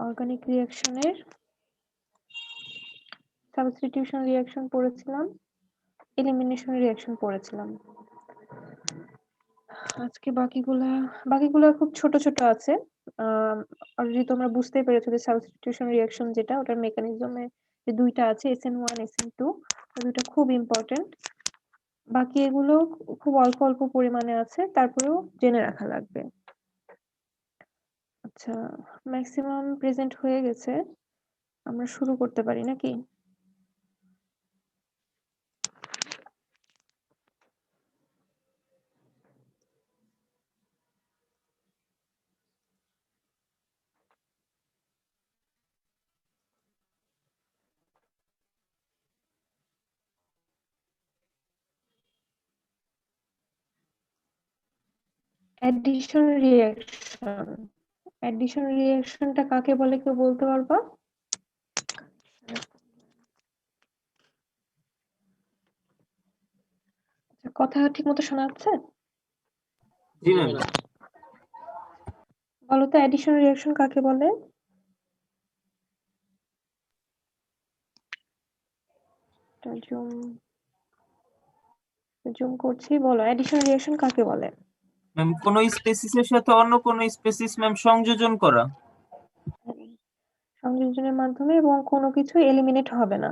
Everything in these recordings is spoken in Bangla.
অর্গানিক রিঅ্যাকশনের সাবস্টিটিউশন রিঅ্যাকশন পড়েছিলাম, এলিমিনেশন রিঅ্যাকশন পড়েছিলাম। আজকে বাকিগুলা খুব ছোট ছোট আছে। অলরেডি তোমরা বুঝতেই পেরেছো যে সাবস্টিটিউশন রিঅ্যাকশন যেটা, ওটার মেকানিজমে যে দুইটা আছে, SN1 SN2, দুইটা খুব ইম্পর্টেন্ট। বাকি এগুলো খুব অল্প অল্প পরিমাণে আছে, তারপরেও জেনে রাখা লাগবে। আচ্ছা, ম্যাক্সিমাম প্রেজেন্ট হয়ে গেছে, আমরা শুরু করতে পারি নাকি? অ্যাডিশন রিঅ্যাকশনটা কাকে বলে কেউ বলতে পারবা? কথা ঠিক মতো শোনা যাচ্ছে? জি ম্যাম। বলো তো অ্যাডিশন রিঅ্যাকশন কাকে বলে? জুম করছি, বলো অ্যাডিশন রিঅ্যাকশন কাকে বলে? ম্যাম কোন স্পেসিসের সাথে অন্য কোন স্পেসিস ম্যাম সংযোজন করা। সংযোজনের মাধ্যমে, এবং কোনো কিছু এলিমিনেট হবে না।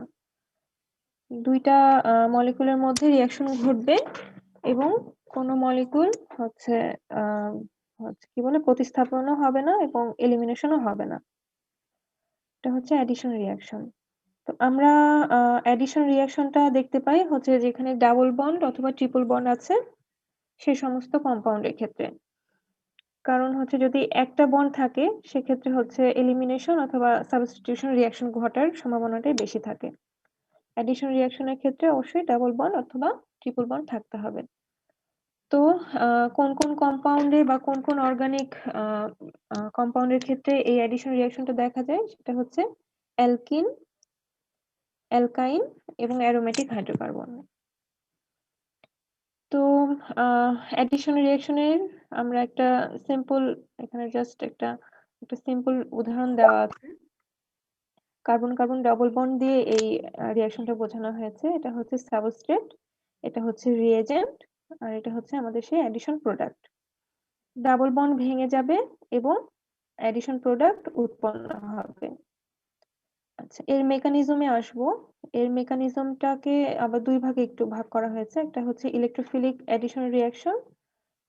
দুইটা মলিকুলের মধ্যে রিঅ্যাকশন ঘটবে এবং কোনো মলিকুল হচ্ছে কি বলে প্রতিস্থাপনও হবে না এবং এলিমিনেশনও হবে না। এটা হচ্ছে অ্যাডিশন রিঅ্যাকশন। তো আমরা অ্যাডিশন রিঅ্যাকশনটা দেখতে পাই হচ্ছে যেখানে ডাবল বন্ড অথবা ট্রিপল বন্ড আছে সেই সমস্ত কম্পাউন্ডের ক্ষেত্রে। কারণ হচ্ছে যদি একটা বন্ড থাকে সেক্ষেত্রে হচ্ছে এলিমিনেশন অথবা সাবস্টিটিউশন রিঅ্যাকশন ঘটার সম্ভাবনাটাই বেশি থাকে। অ্যাডিশন রিঅ্যাকশনের ক্ষেত্রে অবশ্যই ডাবল বন্ড অথবা ট্রিপল বন্ড থাকতে হবে। তো কোন কোন কম্পাউন্ডে বা কোন কোন অর্গানিক কম্পাউন্ডের ক্ষেত্রে এই অ্যাডিশন রিঅ্যাকশনটা দেখা যায় সেটা হচ্ছে অ্যালকিন, অ্যালকাইন এবং অ্যারোমেটিক হাইড্রোকার্বন। তো অ্যাডিশন রিঅ্যাকশনের আমরা একটা সিম্পল, এখানে জাস্ট একটা সিম্পল উদাহরণ দেওয়া আছে। কার্বন কার্বন ডাবল বন্ড দিয়ে এই রিঅ্যাকশনটা বোঝানো হয়েছে। এটা হচ্ছে সাবস্ট্রেট, এটা হচ্ছে রিএজেন্ট, আর এটা হচ্ছে আমাদের সেই অ্যাডিশন প্রোডাক্ট। ডাবল বন্ড ভেঙে যাবে এবং অ্যাডিশন প্রোডাক্ট উৎপন্ন হবে। আচ্ছা, এর মেকানিজমে আসবো। এর মেকানিজমটাকে আবার দুই ভাগে একটু ভাগ করা হয়েছে। একটা হচ্ছে ইলেকট্রোফিলিক অ্যাডিশন রিঅ্যাকশন,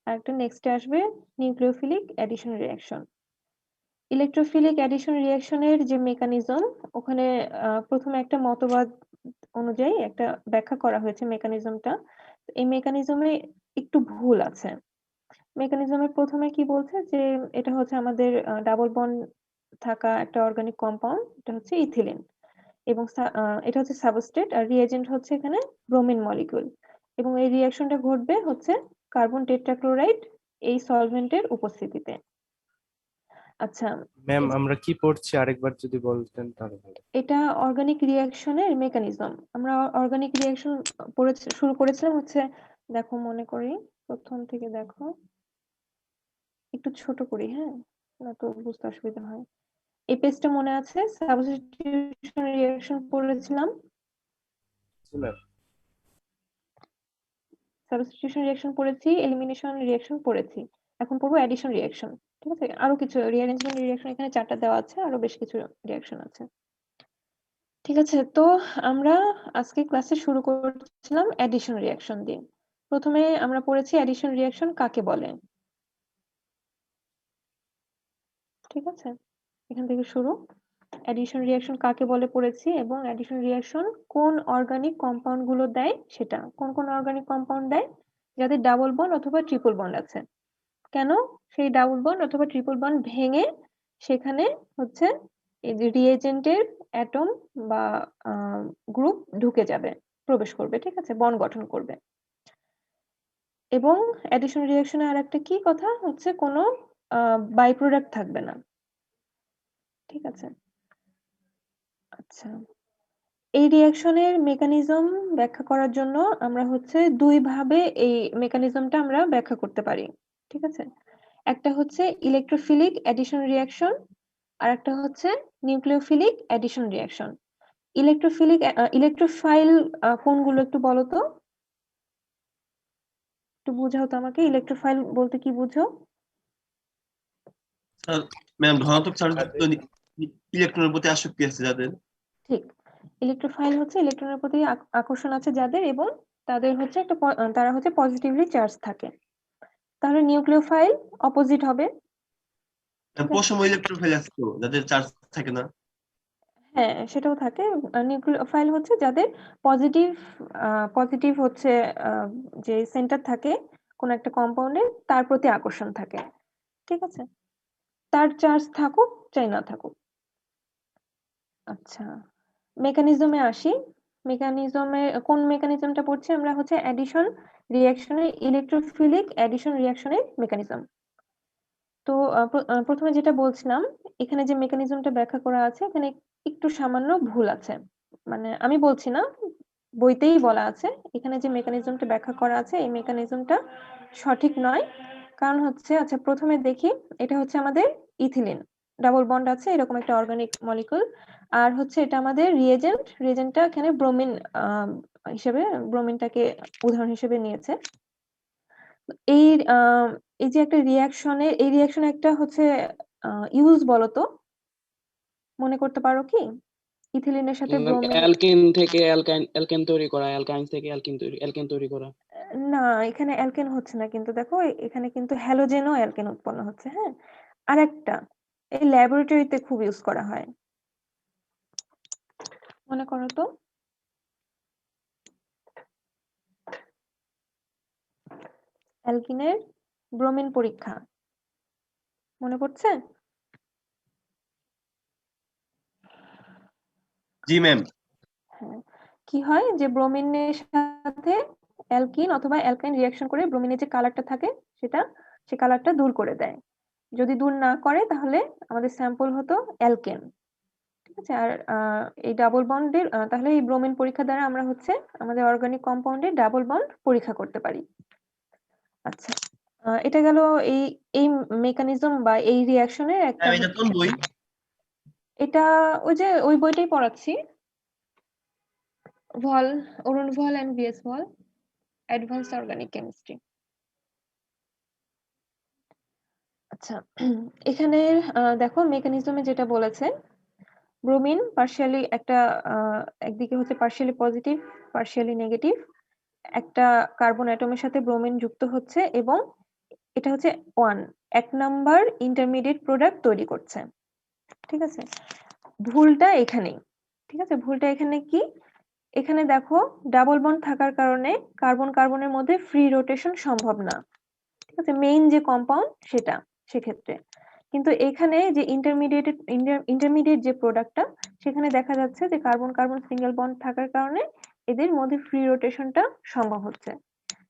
আর একটা নেক্সটে আসবে nucleophilic addition reaction. Electrophilic addition রিঅ্যাকশনের যে মেকানিজম, ওখানে প্রথমে একটা মতবাদ অনুযায়ী একটা ব্যাখ্যা করা হয়েছে মেকানিজমটা। এই মেকানিজমে একটু ভুল আছে। মেকানিজমের প্রথমে কি বলছে যে এটা হচ্ছে আমাদের ডাবল বন্ড থাকা একটা অর্গানিক কম্পাউন্ড, এটা হচ্ছে ইথিলিন, এবং এটা হচ্ছে সাবস্ট্রেট, আর রিএজেন্ট হচ্ছে এখানে ব্রোমিন মলিকিউল, এবং এই রিঅ্যাকশনটা ঘটবে হচ্ছে কার্বন টেট্রাক্লোরাইড এই সলভেন্টের উপস্থিতিতে। আচ্ছা, ম্যাম আমরা কি পড়ছি আরেকবার যদি বলতেন তাহলে ভালো। এটা অর্গানিক রিঅ্যাকশনের মেকানিজম। আমরা অর্গানিক রিঅ্যাকশন শুরু করেছিলাম হচ্ছে, দেখো মনে করি প্রথম থেকে দেখো, একটু ছোট করি, হ্যাঁ, না তো বুঝতে অসুবিধা হয়। এই পেজটা মনে আছে? সাবস্টিটিউশন রিঅ্যাকশন পড়েছিলাম, ম্যাম সাবস্টিটিউশন রিঅ্যাকশন পড়েছি, এলিমিনেশন রিঅ্যাকশন পড়েছি। এখন পড়বো অ্যাডিশন রিঅ্যাকশন। ঠিক আছে, আরো কিছু রিঅ্যারেঞ্জমেন্ট রিঅ্যাকশন এখানে 4টা দেওয়া আছে, আরো বেশ কিছু রিঅ্যাকশন আছে। ঠিক আছে, তো আমরা আজকে ক্লাসে শুরু করছিলাম অ্যাডিশন রিঅ্যাকশন দিয়ে। প্রথমে আমরা পড়েছি অ্যাডিশন রিঅ্যাকশন কাকে বলে। ঠিক আছে, এখান থেকে শুরু। অ্যাডিশন রিঅ্যাকশন কাকে বলে পড়েছি, এবং অ্যাডিশন রিঅ্যাকশন কোন অর্গানিক কম্পাউন্ড গুলো দেয়, সেটা কোন কোন অর্গানিক কম্পাউন্ড দেয় যাদের ডাবল বন্ড অথবা ট্রিপল বন্ড আছে। কেন সেই ডাবল বন্ড অথবা ট্রিপল বন্ড ভেঙে সেখানে হচ্ছে এই যে রিএজেন্টের অ্যাটম বা গ্রুপ ঢুকে যাবে, প্রবেশ করবে, ঠিক আছে, বন্ড গঠন করবে। এবং অ্যাডিশন রিঅ্যাকশনে আর একটা কি কথা হচ্ছে, কোনো বাই প্রোডাক্ট থাকবে না। ঠিক আছে, আচ্ছা, এই রিঅ্যাকশনের মেকানিজম ব্যাখ্যা করার জন্য আমরা হচ্ছে দুই ভাবে এই মেকানিজমটা আমরা ব্যাখ্যা করতে পারি। ঠিক আছে, একটা হচ্ছে ইলেকট্রোফিলিক অ্যাডিশন রিঅ্যাকশন, আর একটা হচ্ছে নিউক্লিওফিলিক অ্যাডিশন রিঅ্যাকশন। ইলেকট্রোফাইল কোনগুলো একটু বলো তো? একটু বোঝাও তো আমাকে, ইলেকট্রোফাইল বলতে কি বুঝো? স্যার ম্যাম ধনাত্মক চার্জযুক্ত ইলেকট্রনের প্রতি আসক্তি আছে যাদের। ঠিক, ইলেকট্রোফাইল হচ্ছে ইলেকট্রনের প্রতি আকর্ষণ আছে যাদের, এবং তাদের হচ্ছে তারা হচ্ছে পজিটিভলি চার্জ থাকে। তাহলে নিউক্লিওফাইল অপোজিট হবে। ঠিক আছে? পশম ইলেকট্রোফাইল আছে তো যাদের চার্জ থাকে না। হ্যাঁ, সেটাও থাকে। নিউক্লিওফাইল হচ্ছে যাদের পজিটিভ হচ্ছে যে সেন্টার থাকে কোন একটা কম্পাউন্ডে, তার প্রতি আকর্ষণ থাকে। ঠিক আছে? তার চার্জ থাকুক চাই না থাকুক। আচ্ছা, মেকানিজমে আসি। কোন মেকানিজমটা পড়ছি আমরা? হচ্ছে অ্যাডিশন রিঅ্যাকশনের, ইলেকট্রোফিলিক অ্যাডিশন রিঅ্যাকশনের মেকানিজম। তো প্রথমে যেটা বলছিলাম, এখানে যে মেকানিজমটা ব্যাখ্যা করা আছে এখানে একটু সামান্য ভুল আছে। মানে আমি বলছি না, বইতেই বলা আছে। এখানে যে মেকানিজমটা ব্যাখ্যা করা আছে এই মেকানিজমটা সঠিক নয়। কারণ হচ্ছে, আচ্ছা প্রথমে দেখি, এটা হচ্ছে আমাদের ইথিলিন, ডাবল বন্ড আছে এরকম একটা অর্গানিক মলিকুল। আর হচ্ছে এটা আমাদের রিয়েজেন্টটা এখানে ব্রোমিন হিসেবে, ব্রোমিনটাকে উদাহরণ হিসেবে নিয়েছে। এই এই যে একটা রিঅ্যাকশনের, এই রিঅ্যাকশনে একটা হচ্ছে ইউজ বলো তো, মনে করতে পারো কি? ইথিলিনের সাথে ব্রোমিন। অ্যালকেন থেকে অ্যালকেন তৈরি করা, অ্যালকাইন থেকে অ্যালকেন তৈরি করা। না, এখানে অ্যালকেন হচ্ছে না কিন্তু, দেখো এখানে কিন্তু হ্যালোজেনও অ্যালকেন উৎপন্ন হচ্ছে। হ্যাঁ, আরেকটা এই ল্যাবরেটরিতে খুব ইউজ করা হয়, মনে করো তো। অ্যালকিনের ব্রোমিন পরীক্ষা মনে পড়ছে? জি ম্যাম। হ্যাঁ, কি হয় যে ব্রোমিনের সাথে অ্যালকিন অথবা অ্যালকাইন রিঅ্যাকশন করে ব্রোমিনের যে কালারটা থাকে সে কালারটা দূর করে দেয়। যদি দূর না করে তাহলে আমাদের স্যাম্পল হতো অ্যালকেন। ঠিক আছে? আর এই ডাবল বন্ডের, তাহলে এই ব্রোমিন পরীক্ষা দ্বারা আমরা হচ্ছে আমাদের অর্গানিক কম্পাউন্ডের ডাবল বন্ড পরীক্ষা করতে পারি। আচ্ছা, এটা গেল এই এই মেকানিজম বা এই রিঅ্যাকশনের একটা। ম্যাম এটা কোন বই? এটা ওই বইটাই পড়াচ্ছি, অরুণ ভল এন্ড বিএস ভল, অ্যাডভান্সড অর্গানিক কেমিস্ট্রি। আচ্ছা, এখানে দেখো মেকানিজমে যেটা বলেছে, ব্রোমিন পার্শিয়ালি একদিকে হচ্ছে পার্শিয়ালি পজিটিভ, পার্শিয়ালি নেগেটিভ, একটা কার্বন অ্যাটমের সাথে ব্রোমিন যুক্ত হচ্ছে এবং এটা হচ্ছে 1 নাম্বার ইন্টারমিডিয়েট প্রোডাক্ট তৈরি করছে। ঠিক আছে? ভুলটা এখানেই। ঠিক আছে? ভুলটা এখানে কি? এখানে দেখো ডাবল বন্ড থাকার কারণে কার্বন কার্বনের মধ্যে ফ্রি রোটেশন সম্ভব না। ঠিক আছে? মেইন যে কম্পাউন্ড সেটা, সেক্ষেত্রে। কিন্তু এখানে যে ইন্টারমিডিয়েট যে প্রোডাক্টটা, সেখানে দেখা যাচ্ছে যে কার্বন কার্বন সিঙ্গেল বন্ড থাকার কারণে এদের মধ্যে ফ্রি রোটেশনটা সম্ভব হচ্ছে।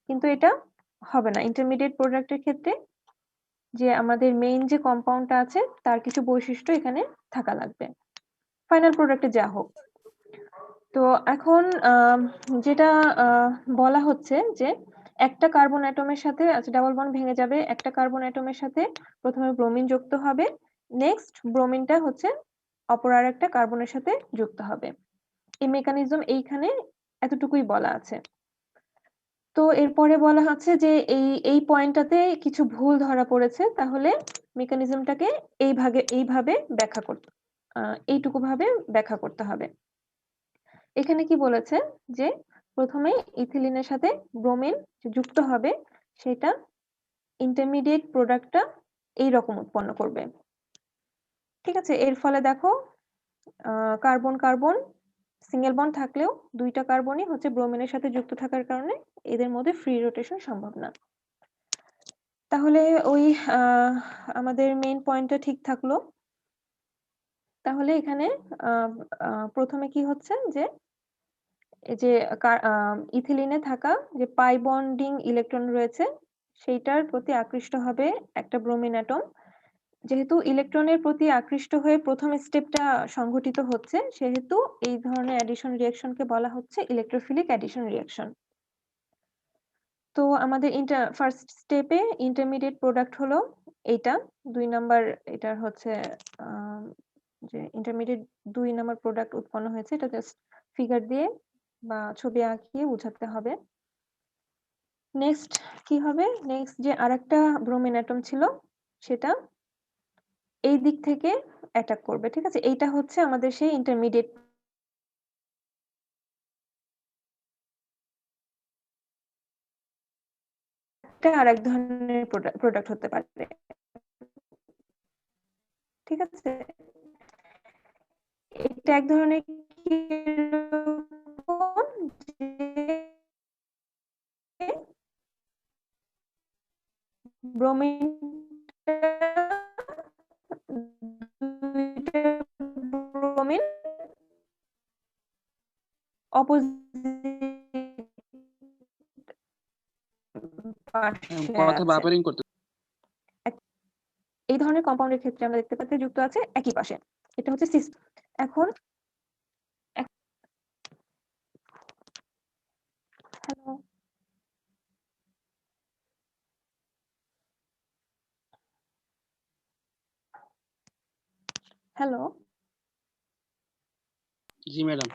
কিন্তু এটা হবে না ইন্টারমিডিয়েট প্রোডাক্টের ক্ষেত্রে। যে আমাদের মেইন যে কম্পাউন্ডটা আছে তার কিছু বৈশিষ্ট্য এখানে থাকা লাগবে, ফাইনাল প্রোডাক্টে যা হোক। তো এখন যেটা বলা হচ্ছে যে একটা কার্বন অ্যাটমের সাথে, আচ্ছা ডাবল বন্ড ভেঙে যাবে, একটা কার্বন অ্যাটমের সাথে প্রথমে ব্রোমিন যুক্ত হবে, নেক্সট ব্রোমিনটা হচ্ছে অপর আরেকটা কার্বনের সাথে যুক্ত হবে। এই মেকানিজম এইখানে এতটুকুই বলা আছে। তো এরপরে বলা হচ্ছে যে এই পয়েন্টটাতে কিছু ভুল ধরা পড়েছে, তাহলে মেকানিজমটাকে এইভাবে ব্যাখ্যা করতে, এইটুকু ভাবে ব্যাখ্যা করতে হবে। এখানে কি বলেছে যে প্রথমে ইথিলিনের সাথে ব্রোমিন যুক্ত হবে, সেটা ইন্টারমিডিয়েট প্রোডাক্টটা এই রকম উৎপন্ন করবে। ঠিক আছে? এর ফলে দেখো কার্বন কার্বন সিঙ্গেল বন্ড থাকলেও দুইটা কার্বনই হচ্ছে ব্রোমিনের সাথে যুক্ত থাকার কারণে এদের মধ্যে ফ্রি রোটেশন সম্ভব না। তাহলে ওই আমাদের মেইন পয়েন্টটা ঠিক থাকলো। তাহলে এখানে প্রথমে কি হচ্ছে যে এই যে ইথিলিনে থাকা যে পাই বন্ডিং ইলেকট্রন রয়েছে সেইটার প্রতি আকৃষ্ট হবে একটা ব্রোমিন অ্যাটম। যেহেতু ইলেকট্রনের প্রতি আকৃষ্ট হয়ে প্রথম স্টেপটা সংঘটিত হচ্ছে, সেহেতু এই ধরনের অ্যাডিশন রিঅ্যাকশনকে বলা হচ্ছে ইলেকট্রোফিলিক অ্যাডিশন রিঅ্যাকশন। তো আমাদের ফার্স্ট স্টেপে ইন্টারমিডিয়েট প্রোডাক্ট হলো এইটা, 2 নাম্বার এটার হচ্ছে যে ইন্টারমিডিয়েট 2 নাম্বার প্রোডাক্ট উৎপন্ন হয়েছে, এটা জাস্ট ফিগার দিয়ে বা ছবি আঁকিয়ে বোঝাতে হবে। নেক্সট কি হবে? নেক্সট যে আরেকটা ব্রোমিন অ্যাটম ছিল সেটা এই দিক থেকে অ্যাটাক করবে, ঠিক আছে? এইটা হচ্ছে আমাদের সেই ইন্টারমিডিয়েট আরেক ধরনের প্রোডাক্ট হতে পারে, ঠিক আছে? এটা এক ধরনের কিরকম যে ব্রোমিনটা দুইটা ব্রোমিন অপোজিট পাশে কথা আছে। বাফারিং করতে। এই ধরনের কম্পাউন্ডের ক্ষেত্রে আমরা দেখতে পাচ্ছি যুক্ত আছে একই পাশে, এটা হচ্ছে সিস। এখন হ্যালো, হ্যালো, জি ম্যাডাম।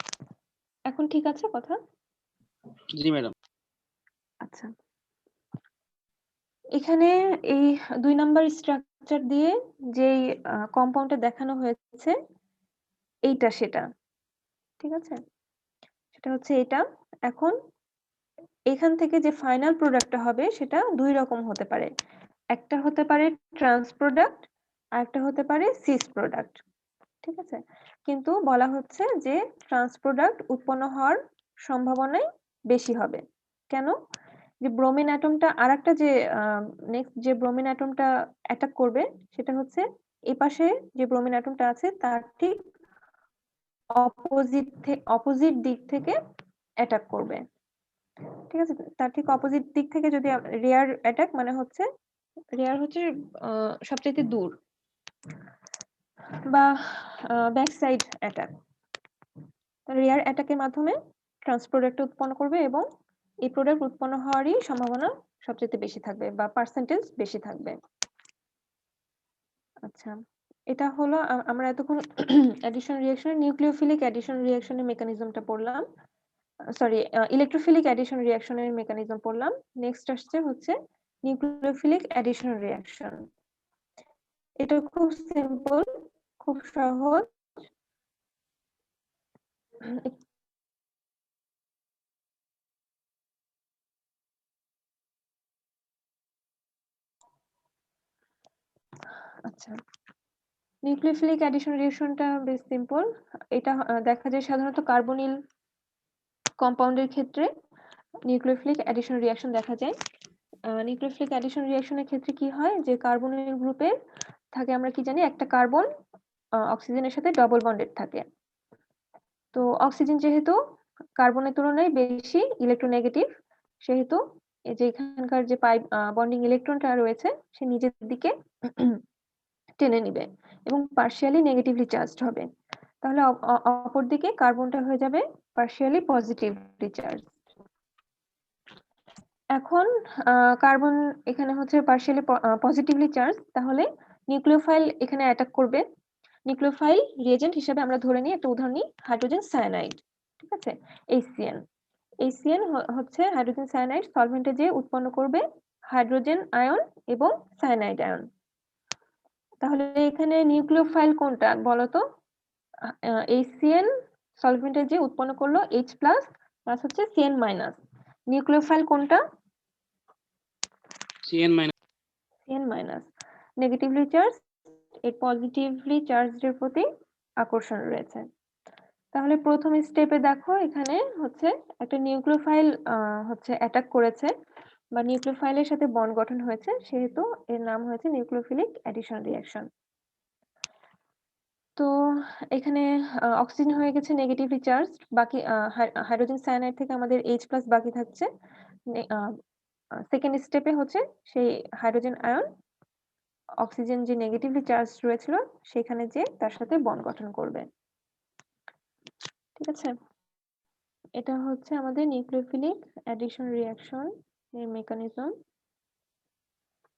এখন ঠিক আছে কথা? জি ম্যাডাম। আচ্ছা, এখানে এই 2 নাম্বার স্ট্রাকচার দিয়ে যেই কম্পাউন্ডটা দেখানো হয়েছে এইটা সেটা, ঠিক আছে? সেটা হচ্ছে এটা। এখন এখান থেকে যে ফাইনাল প্রোডাক্টটা হবে সেটা 2 রকম হতে পারে। একটা হতে পারে ট্রান্স প্রোডাক্ট, আরেকটা হতে পারে সিস প্রোডাক্ট, ঠিক আছে? কিন্তু বলা হচ্ছে যে ট্রান্স প্রোডাক্ট উৎপন্ন হওয়ার সম্ভাবনাই বেশি হবে। কেন? যে ব্রোমিন অ্যাটমটা আরেকটা যে নেক্সট যে ব্রোমিন অ্যাটমটা অ্যাটাক করবে সেটা হচ্ছে এই পাশে যে ব্রোমিন অ্যাটমটা আছে তার ঠিক অপোজিট দিক থেকে অ্যাটাক করবে, ঠিক আছে? তার ঠিক অপোজিট দিক থেকে যদি রেয়ার অ্যাটাক মানে হচ্ছে রেয়ার হচ্ছে সবচাইতে দূর বা ব্যাক সাইড অ্যাটাক। রেয়ার অ্যাটাকের মাধ্যমে ট্রান্স প্রোডাক্ট উৎপন্ন করবে এবং এই প্রোডাক্ট উৎপন্ন হওয়ারই সম্ভাবনা সবচেয়ে বেশি থাকবে বা পার্সেন্টেজ বেশি থাকবে। আচ্ছা, এটা হলো আমরা এতক্ষণ অ্যাডিশন রিঅ্যাকশনের নিউক্লিওফিলিক অ্যাডিশন রিঅ্যাকশনের মেকানিজমটা পড়লাম। সরি, ইলেকট্রোফিলিক অ্যাডিশন রিঅ্যাকশনের মেকানিজম পড়লাম। নেক্সট আসছে হচ্ছে নিউক্লিওফিলিক অ্যাডিশন রিঅ্যাকশন। এটা খুব সিম্পল, খুব সহজ। আচ্ছা, নিউক্লিওফিলিক অ্যাডিশন রিঅ্যাকশনটা বেশ সিম্পল। এটা দেখা যায় সাধারণত কার্বনিল কম্পাউন্ডের ক্ষেত্রে নিউক্লিওফিলিক অ্যাডিশন রিঅ্যাকশন দেখা যায়। নিউক্লিওফিলিক অ্যাডিশন রিঅ্যাকশনের ক্ষেত্রে কি হয় যে কার্বনিল গ্রুপের থাকে, আমরা কি জানি একটা কার্বন অক্সিজেনের সাথে ডবল বন্ডেড থাকে। তো অক্সিজেন যেহেতু কার্বনের তুলনায় বেশি ইলেকট্রোনেগেটিভ, সেহেতু এই যে এখানকার যে পাই বন্ডিং ইলেকট্রনটা রয়েছে সে নিজের দিকে টেনে নিবে এবং পার্শিয়ালি নেগেটিভলি চার্জড হবে। তাহলে অপরদিকে কার্বনটা হয়ে যাবে পার্শিয়ালি পজিটিভলি চার্জ। এখন কার্বন এখানে হচ্ছে পার্শিয়ালি পজিটিভলি চার্জ, তাহলে নিউক্লিওফাইল এখানে অ্যাটাক করবে। নিউক্লিওফাইল রিএজেন্ট হিসেবে আমরা ধরে নিই, একটা উদাহরণ নিই, হাইড্রোজেন সায়ানাইড, ঠিক আছে? HCN HCN হচ্ছে হাইড্রোজেন সায়ানাইড সলভেন্টে যে উৎপন্ন করবে হাইড্রোজেন আয়ন এবং সায়ানাইড আয়ন। তাহলে এখানে নিউক্লিওফাইল কোনটা বলতো? HCN সলভেন্টে যে উৎপন্ন করলো H প্লাস প্লাস হচ্ছে CN মাইনাস। নিউক্লিওফাইল কোনটা? CN minus. CN minus negatively charge, এর পজিটিভলি চার্জড প্রতি আকর্ষণ রয়েছে। তাহলে প্রথম স্টেপে দেখো এখানে হচ্ছে একটা নিউক্লিওফাইল হচ্ছে অ্যাটাক করেছে বা নিউক্লিওফাইলের সাথে বন্ড গঠন হয়েছে, সেহেতু এর নাম হয়েছে নিউক্লিওফিলিক অ্যাডিশন রিঅ্যাকশন। তো এখানে অক্সিজেন হয়ে গেছে নেগেটিভলি চার্জ, বাকি হাইড্রোজেন সায়ানাইড থেকে আমাদের H প্লাস বাকি থাকছে। সেকেন্ড স্টেপে হচ্ছে সেই হাইড্রোজেন আয়ন অক্সিজেন যে নেগেটিভলি চার্জ রয়েছিল সেখানে যে তার সাথে বন্ড গঠন করবে, ঠিক আছে? এটা হচ্ছে আমাদের নিউক্লিওফিলিক অ্যাডিশন রিঅ্যাকশন এর মেকানিজম।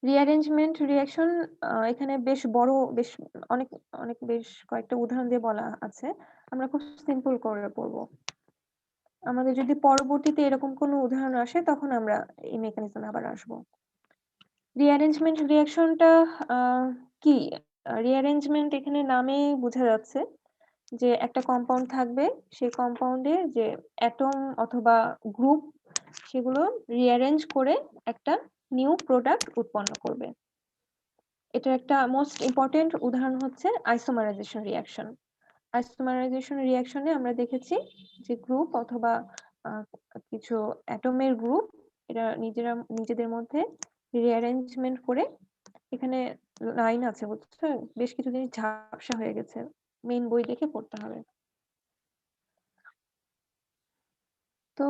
রিঅ্যারেঞ্জমেন্ট রিঅ্যাকশন এখানে বেশ বড়, বেশ অনেক অনেক বেশ কয়েকটা উদাহরণ দিয়ে বলা আছে। আমরা খুব সিম্পল করে পড়বো। আমাদের যদি পরবর্তীতে এরকম কোনো উদাহরণ আসে তখন আমরা এই মেকানিজমে আবার আসবো। রিঅ্যারেঞ্জমেন্ট রিঅ্যাকশনটা কি? রিঅ্যারেঞ্জমেন্ট এখানে নামেই বোঝা যাচ্ছে যে একটা কম্পাউন্ড থাকবে, সেই কম্পাউন্ডে যে অ্যাটম অথবা গ্রুপ সেগুলো রিঅ্যারেঞ্জ করে একটা নিউ প্রোডাক্ট উৎপন্ন করবে। এটা একটা মোস্ট ইম্পর্টেন্ট উদাহরণ হচ্ছে আইসোমারাইজেশন রিঅ্যাকশন। আইসোমারাইজেশন রিঅ্যাকশনে আমরা দেখেছি যে গ্রুপ অথবা কিছু অ্যাটমের গ্রুপ এরা নিজেদের মধ্যে রিঅ্যারেঞ্জমেন্ট করে, এখানে লাইন আছে বুঝছো, বেশ কিছু জিনিস ঝাপসা হয়ে গেছে, মেইন বই দেখে পড়তে হবে। তো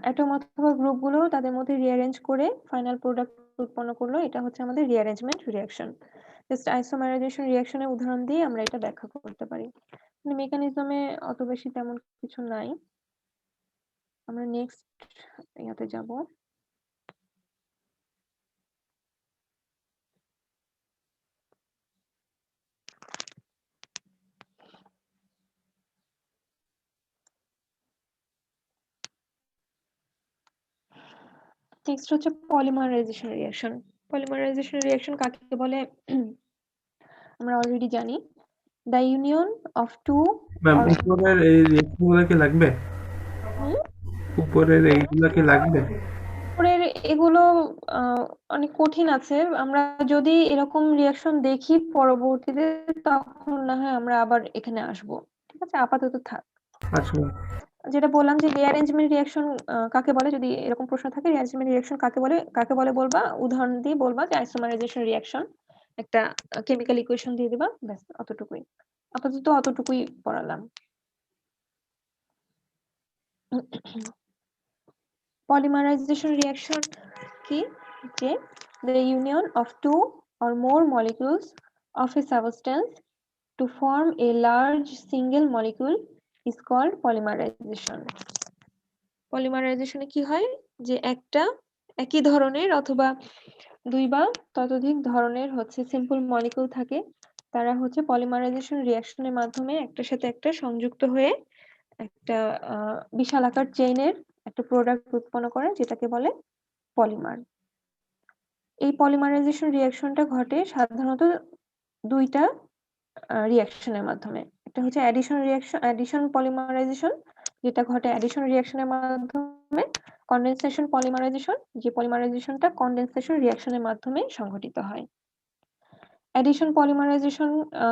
অ্যাটম অথবা গ্রুপগুলো তাদের মধ্যে রিঅ্যারেঞ্জ করে ফাইনাল প্রোডাক্ট উৎপন্ন করলো, এটা হচ্ছে আমাদের রিঅ্যারেঞ্জমেন্ট রিঅ্যাকশন। জাস্ট আইসোমারাইজেশন রিঅ্যাকশনের উদাহরণ দিয়ে আমরা এটা ব্যাখ্যা করতে পারি। মানে মেকানিজমে অত বেশি তেমন কিছু নাই। আমরা নেক্সট ইয়াতে যাব। নেক্সট হচ্ছে পলিমারাইজেশন রিঅ্যাকশন। পলিমারাইজেশন রিঅ্যাকশন কাকে বলে আমরা অলরেডি জানি। The union of two ma'am উপরের এই রিয়েকশনগুলো কি লাগবে? উপরের এইগুলা কি লাগবে? উপরের এগুলো অনেক কঠিন আছে। আমরা যদি এরকম রিঅ্যাকশন দেখি পরবর্তীতে তখন না হয় আমরা আবার এখানে আসব। ঠিক আছে, আপাতত থাক। আচ্ছা যেটা বললাম যে রিঅ্যারেঞ্জমেন্ট রিঅ্যাকশন কাকে বলে, যদি এরকম প্রশ্ন থাকে রিঅ্যারেঞ্জমেন্ট রিঅ্যাকশন কাকে বলে বলবা, উদাহরণ দিয়ে বলবা যে আইসোমারাইজেশন রিঅ্যাকশন, একটা কেমিক্যাল ইকুয়েশন দিয়ে দিবা, ব্যাস অতটুকুই। আপাতত অতটুকুই পড়ালাম। পলিমারাইজেশন রিঅ্যাকশন কি? যে the union of two or more molecules of a substance to form a large single molecule is called polymerization. পলিমারাইজেশনে কি হয় যে একটা একই ধরনের অথবা দুই বা ততোধিক ধরনের হচ্ছে সিম্পল মলিকিউল থাকে, তারা হচ্ছে পলিমারাইজেশন রিঅ্যাকশনের মাধ্যমে একটার সাথে একটা সংযুক্ত হয়ে একটা বিশাল আকার চেইনের একটা প্রোডাক্ট উৎপন্ন করে, যেটাকে বলে পলিমার। এই পলিমারাইজেশন রিঅ্যাকশনটা ঘটে সাধারণত দুইটা রিঅ্যাকশনের মাধ্যমে। একটা হচ্ছে অ্যাডিশন পলিমারাইজেশন, যেটা ঘটে অ্যাডিশন রিঅ্যাকশনের মাধ্যমে। কনডেনসেশন পলিমারাইজেশন, যে পলিমারাইজেশনটা কনডেনসেশন রিঅ্যাকশনের মাধ্যমে সংঘটিত হয়। অ্যাডিশন পলিমারাইজেশন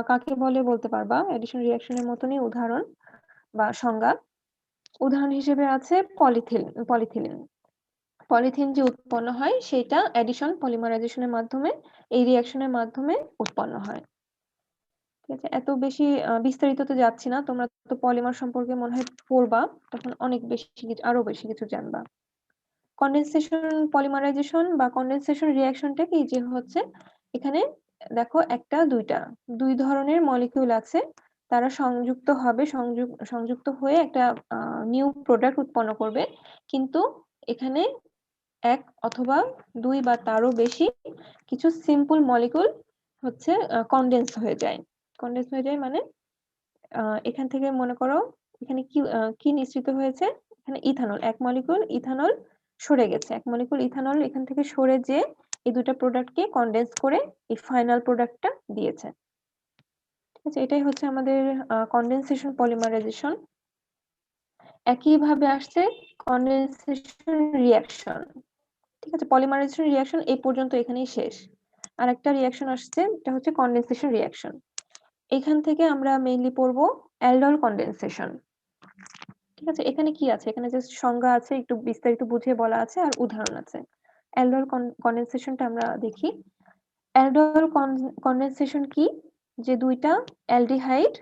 কাকে বলে বলতে পারবা? অ্যাডিশন রিঅ্যাকশনের মতনই উদাহরণ বা সংজ্ঞা। উদাহরণ হিসেবে আছে পলিথিন যে উৎপন্ন হয় সেটা অ্যাডিশন পলিমারাইজেশনের মাধ্যমে, এই রিঅ্যাকশনের মাধ্যমে উৎপন্ন হয়। ঠিক আছে, এত বেশি বিস্তারিত তো যাচ্ছি না, তোমরা তো পলিমার সম্পর্কে মনে হয় পড়বা, তখন অনেক বেশি আরো বেশি কিছু জানবা। কনডেনসেশন পলিমারাইজেশন বা কনডেনসেশন রিঅ্যাকশনটা কি? যে হচ্ছে এখানে দেখো দুই ধরনের মলিকিউল আছে, তারা সংযুক্ত হয়ে একটা নিউ প্রোডাক্ট উৎপন্ন করবে, কিন্তু এখানে এক অথবা দুই বা তারও বেশি কিছু সিম্পল মলিকিউল হচ্ছে কনডেন্স হয়ে যায়। মানে এখান থেকে মনে করো এখানে কি নিঃসৃত হয়েছে, এখানে ইথানল, এক মলিকিউল ইথানল সরে গেছে, এক মলিকিউল ইথানল এখান থেকে সরে যে এই দুটো প্রোডাক্টকে কনডেন্স করে এই ফাইনাল প্রোডাক্টটা দিয়েছে। ঠিক আছে, এটাই হচ্ছে আমাদের কনডেনসেশন পলিমারাইজেশন। একইভাবে আসছে কনডেনসেশন রিঅ্যাকশন। ঠিক আছে, পলিমারাইজেশন রিঅ্যাকশন এই পর্যন্ত এখানেই শেষ। আর একটা রিঅ্যাকশন আসছে, এটা হচ্ছে কনডেনসেশন রিঅ্যাকশন। এখান থেকে আমরা মেইনলি পড়বো অ্যালডল কনডেনসেশন। ঠিক আছে, এখানে কি আছে? এখানে জাস্ট সংজ্ঞা আছে, একটু বিস্তারিত বুঝিয়ে বলা আছে, আর উদাহরণ আছে। অ্যালডল কনডেনসেশনটা আমরা দেখি। অ্যালডল কনডেনসেশন কি? যে দুইটা অ্যালডিহাইড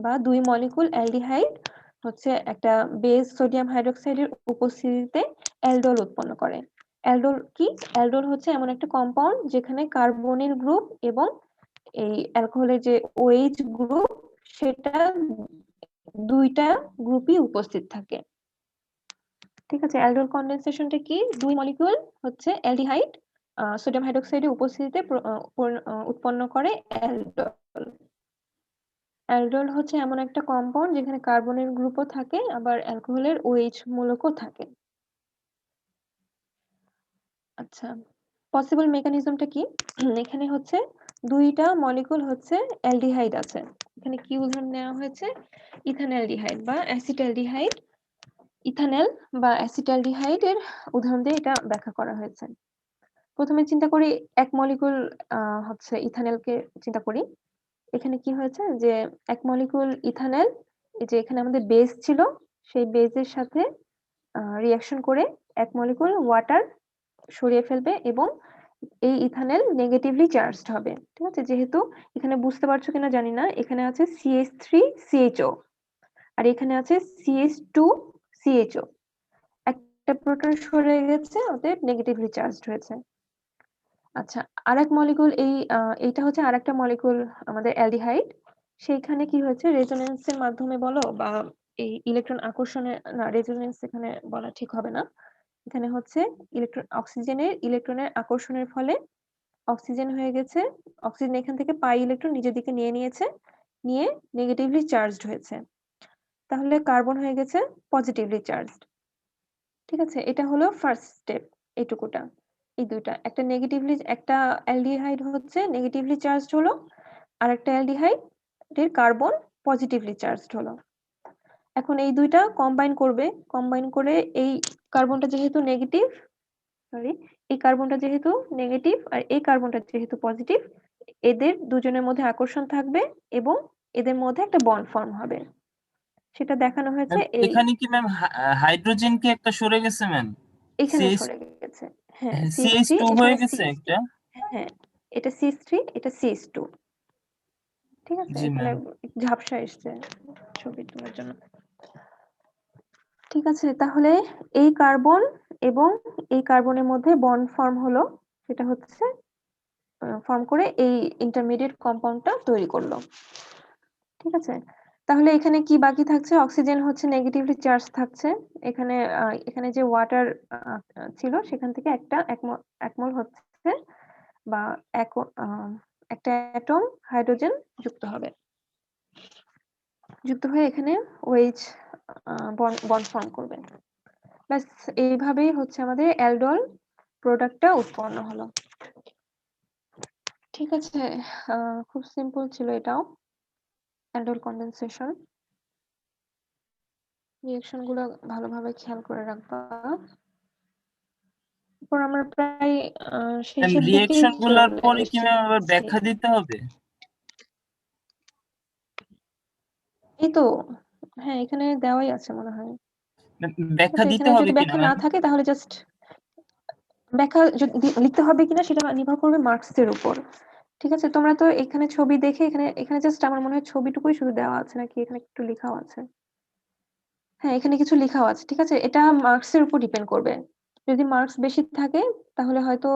বা দুই মলিকুল অ্যালডিহাইড হচ্ছে একটা বেস সোডিয়াম হাইড্রোক্সাইডের উপস্থিতিতে অ্যালডল উৎপন্ন করে। অ্যালডল কি? অ্যালডল হচ্ছে এমন একটা কম্পাউন্ড যেখানে কার্বনের গ্রুপ এবং এই অ্যালকোহলের যে OH গ্রুপ সেটা দুইটা গ্রুপই উপস্থিত থাকে। ঠিক আছে, অ্যালডল কনডেনসেশনটা কি? দুই মলিকিউল হচ্ছে অ্যালডিহাইড, সোডিয়াম হাইড্রোক্সাইডের উপস্থিতিতে উৎপন্ন করে অ্যালডল। অ্যালডল হচ্ছে এমন একটা কম্পাউন্ড যেখানে কার্বনের গ্রুপও থাকে আবার অ্যালকোহলের OH মূলকও থাকে। আচ্ছা, পসিবল মেকানিজমটা কি? এখানে হচ্ছে দুইটা মলিকুল হচ্ছে অ্যালডিহাইড আছে। এখানে কি উদাহরণ নেওয়া হয়েছে? ইথানঅ্যালডিহাইড বা অ্যাসিটালডিহাইড। ইথানল বা অ্যাসিটালডিহাইড এর উদাহরণ দিয়ে এটা ব্যাখ্যা করা হয়েছে। প্রথমে চিন্তা করি এক মলিকুল হচ্ছে ইথানলকে চিন্তা করি। এখানে কি হয়েছে যে এক মলিকুল ইথানল, এই যে এখানে আমাদের বেস ছিল, সেই বেজের সাথে রিঅ্যাকশন করে এক মলিকুল ওয়াটার সরিয়ে ফেলবে এবং এই ইথানল নেগেটিভলি চার্জড হবে। ঠিক আছে, যেহেতু এখানে বুঝতে পারছো কিনা জানি না, এখানে আছে CH3CHO আর এখানে আছে CH2CHO। একটা প্রোটন সরে গেছে, অতএব নেগেটিভলি চার্জড হয়েছে। আচ্ছা, আরেক মলিকুল এইটা হচ্ছে আরেকটা মলিকুল আমাদের অ্যালডিহাইড। সেইখানে কি হয়েছে, রেজোনেন্সের মাধ্যমে বলো বা এই ইলেকট্রন আকর্ষণে, না রেজোনেন্স এখানে বলা ঠিক হবে না, এখানে হচ্ছে অক্সিজেনের ইলেকট্রনের আকর্ষণের ফলে অক্সিজেন হয়ে গেছে, অক্সিজেন এখান থেকে পাই ইলেকট্রন নিজের দিকে নিয়ে নিয়েছে, নিয়ে নেগেটিভলি চার্জড হয়েছে। তাহলে কার্বন হয়ে গেছে পজিটিভলি চার্জড। ঠিক আছে, এটা হলো ফার্স্ট স্টেপ, এইটুকুটা। এই দুইটা, একটা অ্যালডিহাইড হচ্ছে নেগেটিভলি চার্জড হলো, আর একটা অ্যালডিহাইড এর কার্বন পজিটিভলি চার্জড হলো। এখন এই দুইটা কম্বাইন করে এই কার্বনটা যেহেতু নেগেটিভ, এই কার্বনটা যেহেতু নেগেটিভ আর এই কার্বনটা যেহেতু পজিটিভ, এদের দুজনের মধ্যে আকর্ষণ থাকবে এবং এদের মধ্যে একটা বন্ড ফর্ম হবে। সেটা দেখানো হয়েছে এখানে কি ম্যাম হাইড্রোজেন কি একটা সরে গেছে ম্যাম? এখানে সরে গেছে। হ্যাঁ, CH2 হয়ে গেছে একটা। হ্যাঁ, এটা CH3, এটা CH2। ঠিক আছে, জি এখানে ম্যাম। ঝাপসা এসছে ছবি তোলার জন্য। ঠিক আছে, তাহলে এই কার্বন এবং এই কার্বনের মধ্যে বন্ড ফর্ম হলো, সেটা হচ্ছে ফর্ম করে এই ইন্টারমিডিয়েট কম্পাউন্ডটা তৈরি করলো। ঠিক আছে, তাহলে এখানে কি বাকি থাকছে? অক্সিজেন হচ্ছে নেগেটিভলি চার্জ থাকছে। এখানে যে ওয়াটার ছিল সেখান থেকে এক মোল হচ্ছে বা একটা অ্যাটম হাইড্রোজেন যুক্ত হবে, যুক্ত হয়ে এখানে ওএইচ বন্ড ফর্ম করবে। ব্যাস, এইভাবেই হচ্ছে আমাদের অ্যালডল প্রোডাক্টটা উৎপন্ন হলো। ঠিক আছে, খুব সিম্পল ছিল এটাও, অ্যালডল কনডেনসেশন। রিঅ্যাকশন গুলো ভালোভাবে খেয়াল করে রাখবা। এরপর আমরা প্রায় শেষের দিকেই রিঅ্যাকশন গুলোর চলে পরে কি ম্যাম আবার এসেছি। ব্যাখ্যা দিতে হবে? এই তো, হ্যাঁ এখানে দেওয়াই আছে মনে হয়। ব্যাখ্যা আচ্ছা, দিতে এখানে হবে যদি কিনা ব্যাখ্যা না ম্যাম? থাকে তাহলে জাস্ট ব্যাখ্যা লিখতে হবে কিনা সেটা নির্ভর করবে মার্কস এর উপর। ঠিক আছে, তোমরা তো এখানে ছবি দেখে এখানে জাস্ট আমার মনে হয় ছবিটুকুই শুধু দেওয়া আছে, নাকি এখানে একটু লেখাও আছে? হ্যাঁ, এখানে কিছু লেখাও আছে। ঠিক আছে, এটা মার্কস এর উপর ডিপেন্ড করবে। যদি মার্কস বেশি থাকে তাহলে হয়তো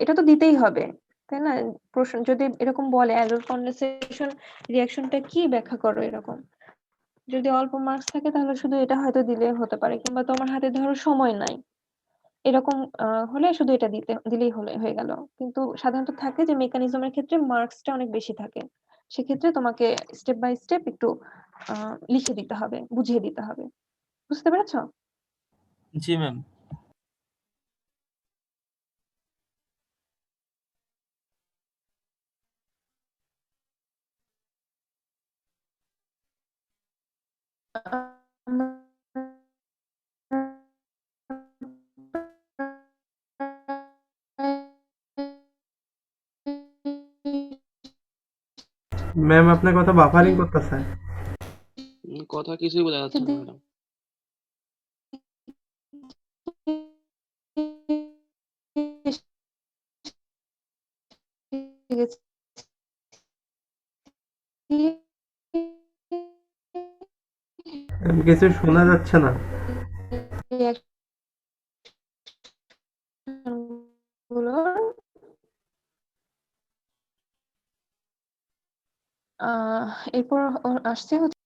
এটা তো দিতেই হবে, তাই না? প্রশ্ন যদি এরকম বলে অ্যালডল কনডেনসেশন রিঅ্যাকশনটা কি ব্যাখ্যা করো এরকম, যদি অল্প মার্কস থাকে তাহলে শুধু এটা হয়তো দিলে হতে পারে, কিংবা তোমার হাতে ধরো সময় নাই, এরকম হলে শুধু এটা দিলেই হয়ে গেল। কিন্তু সাধারণত থাকে যে মেকানিজমের ক্ষেত্রে মার্কসটা অনেক বেশি থাকে, সেক্ষেত্রে তোমাকে স্টেপ বাই স্টেপ একটু লিখে দিতে হবে, বুঝিয়ে দিতে হবে। বুঝতে পেরেছো? জি ম্যাম। ম্যাম আপনার কথা বাফারিং করতেছে। কথা কিছুই বোঝা যাচ্ছে না ম্যাডাম। কিছু শোনা যাচ্ছে না। গুলোর এরপর আসছে হচ্ছে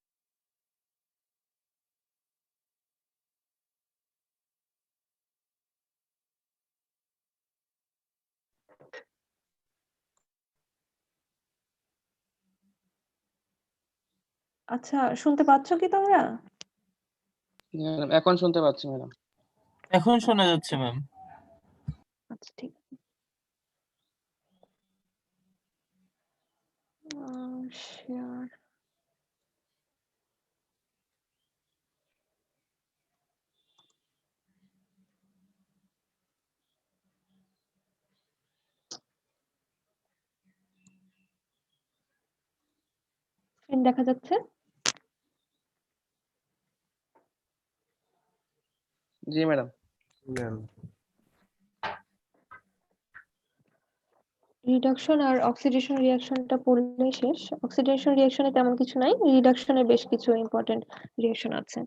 আচ্ছা, শুনতে পাচ্ছ কি তোমরা? এখন শুনতে পাচ্ছি ম্যাডাম। এখন শোনা যাচ্ছে ম্যাম। আচ্ছা, ঠিক আছে। শেয়ার। স্ক্রিন দেখা যাচ্ছে? জি ম্যাডাম। ম্যাম রিডাকশন আর অক্সিডেশন রিঅ্যাকশনটা পড়লে শেষ। অক্সিডেশন রিঅ্যাকশনে তেমন কিছু নাই, রিডাকশনে বেশ কিছু ইম্পর্টেন্ট রিঅ্যাকশন আছে।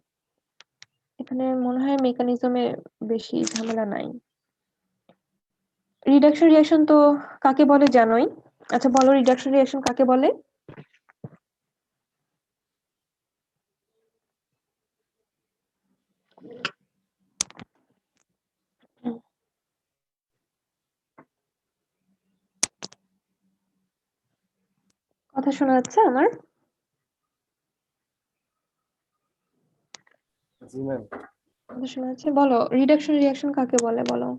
এখানে মনে হয় মেকানিজমে বেশি ঝামেলা নাই। রিডাকশন রিঅ্যাকশন তো কাকে বলে জানোই। আচ্ছা বলো, রিডাকশন রিঅ্যাকশন কাকে বলে? কথা শোনা যাচ্ছে আমার? জি ম্যাম। কথা শোনা যাচ্ছে? বলো, রিডাকশন রিঅ্যাকশন কাকে বলে বলো?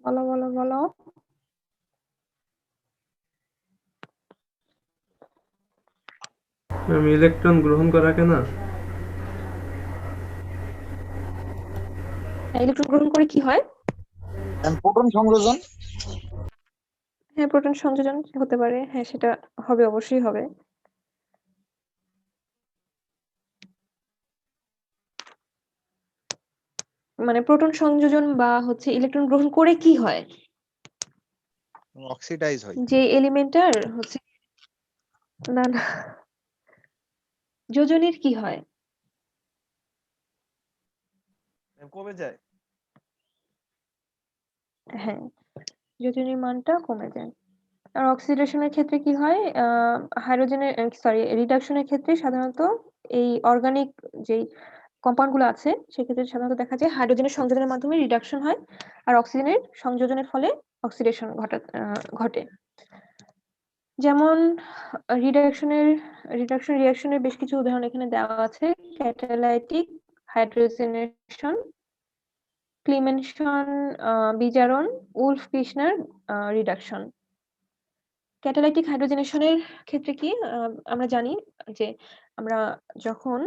বলো বলো বলো। ম্যাম ইলেকট্রন গ্রহণ করাকে না? ইলেকট্রন গ্রহণ করে কি হয়? প্রোটন সংযোজন। হ্যাঁ, প্রোটন সংযোজন হতে পারে। হ্যাঁ, সেটা হবে, অবশ্যই হবে। মানে প্রোটন সংযোজন বা হচ্ছে ইলেকট্রন গ্রহণ করে কি হয়? অক্সিডাইজ হয়। যে এলিমেন্টার হচ্ছে, না না, যোজনের কি হয়? কমে যায়। হ্যাঁ, যোজনের মানটা কমে যায়। আর অক্সিডেশনের ক্ষেত্রে কি হয়? হাইড্রোজেনের রিডাকশনের ক্ষেত্রে সাধারণত এই অর্গানিক যেই কম্পাউন্ড গুলো আছে সেক্ষেত্রে সাধারণত দেখা যায় হাইড্রোজেনের সংযোজনের মাধ্যমে রিডাকশন হয়, আর অক্সিজেনের সংযোজনের ফলে অক্সিডেশন ঘটে। যেমন রিডাকশন রিঅ্যাকশনের বেশ কিছু উদাহরণ এখানে দেওয়া আছে। ক্যাটালাইটিক হাইড্রোজেনেশন, ক্লিমেনশন বিজারণ, উলফ কির্শনার রিডাকশন। ক্যাটালাইটিক হাইড্রোজেনেশনের ক্ষেত্রে কি আমরা জানি যে আমরা যখন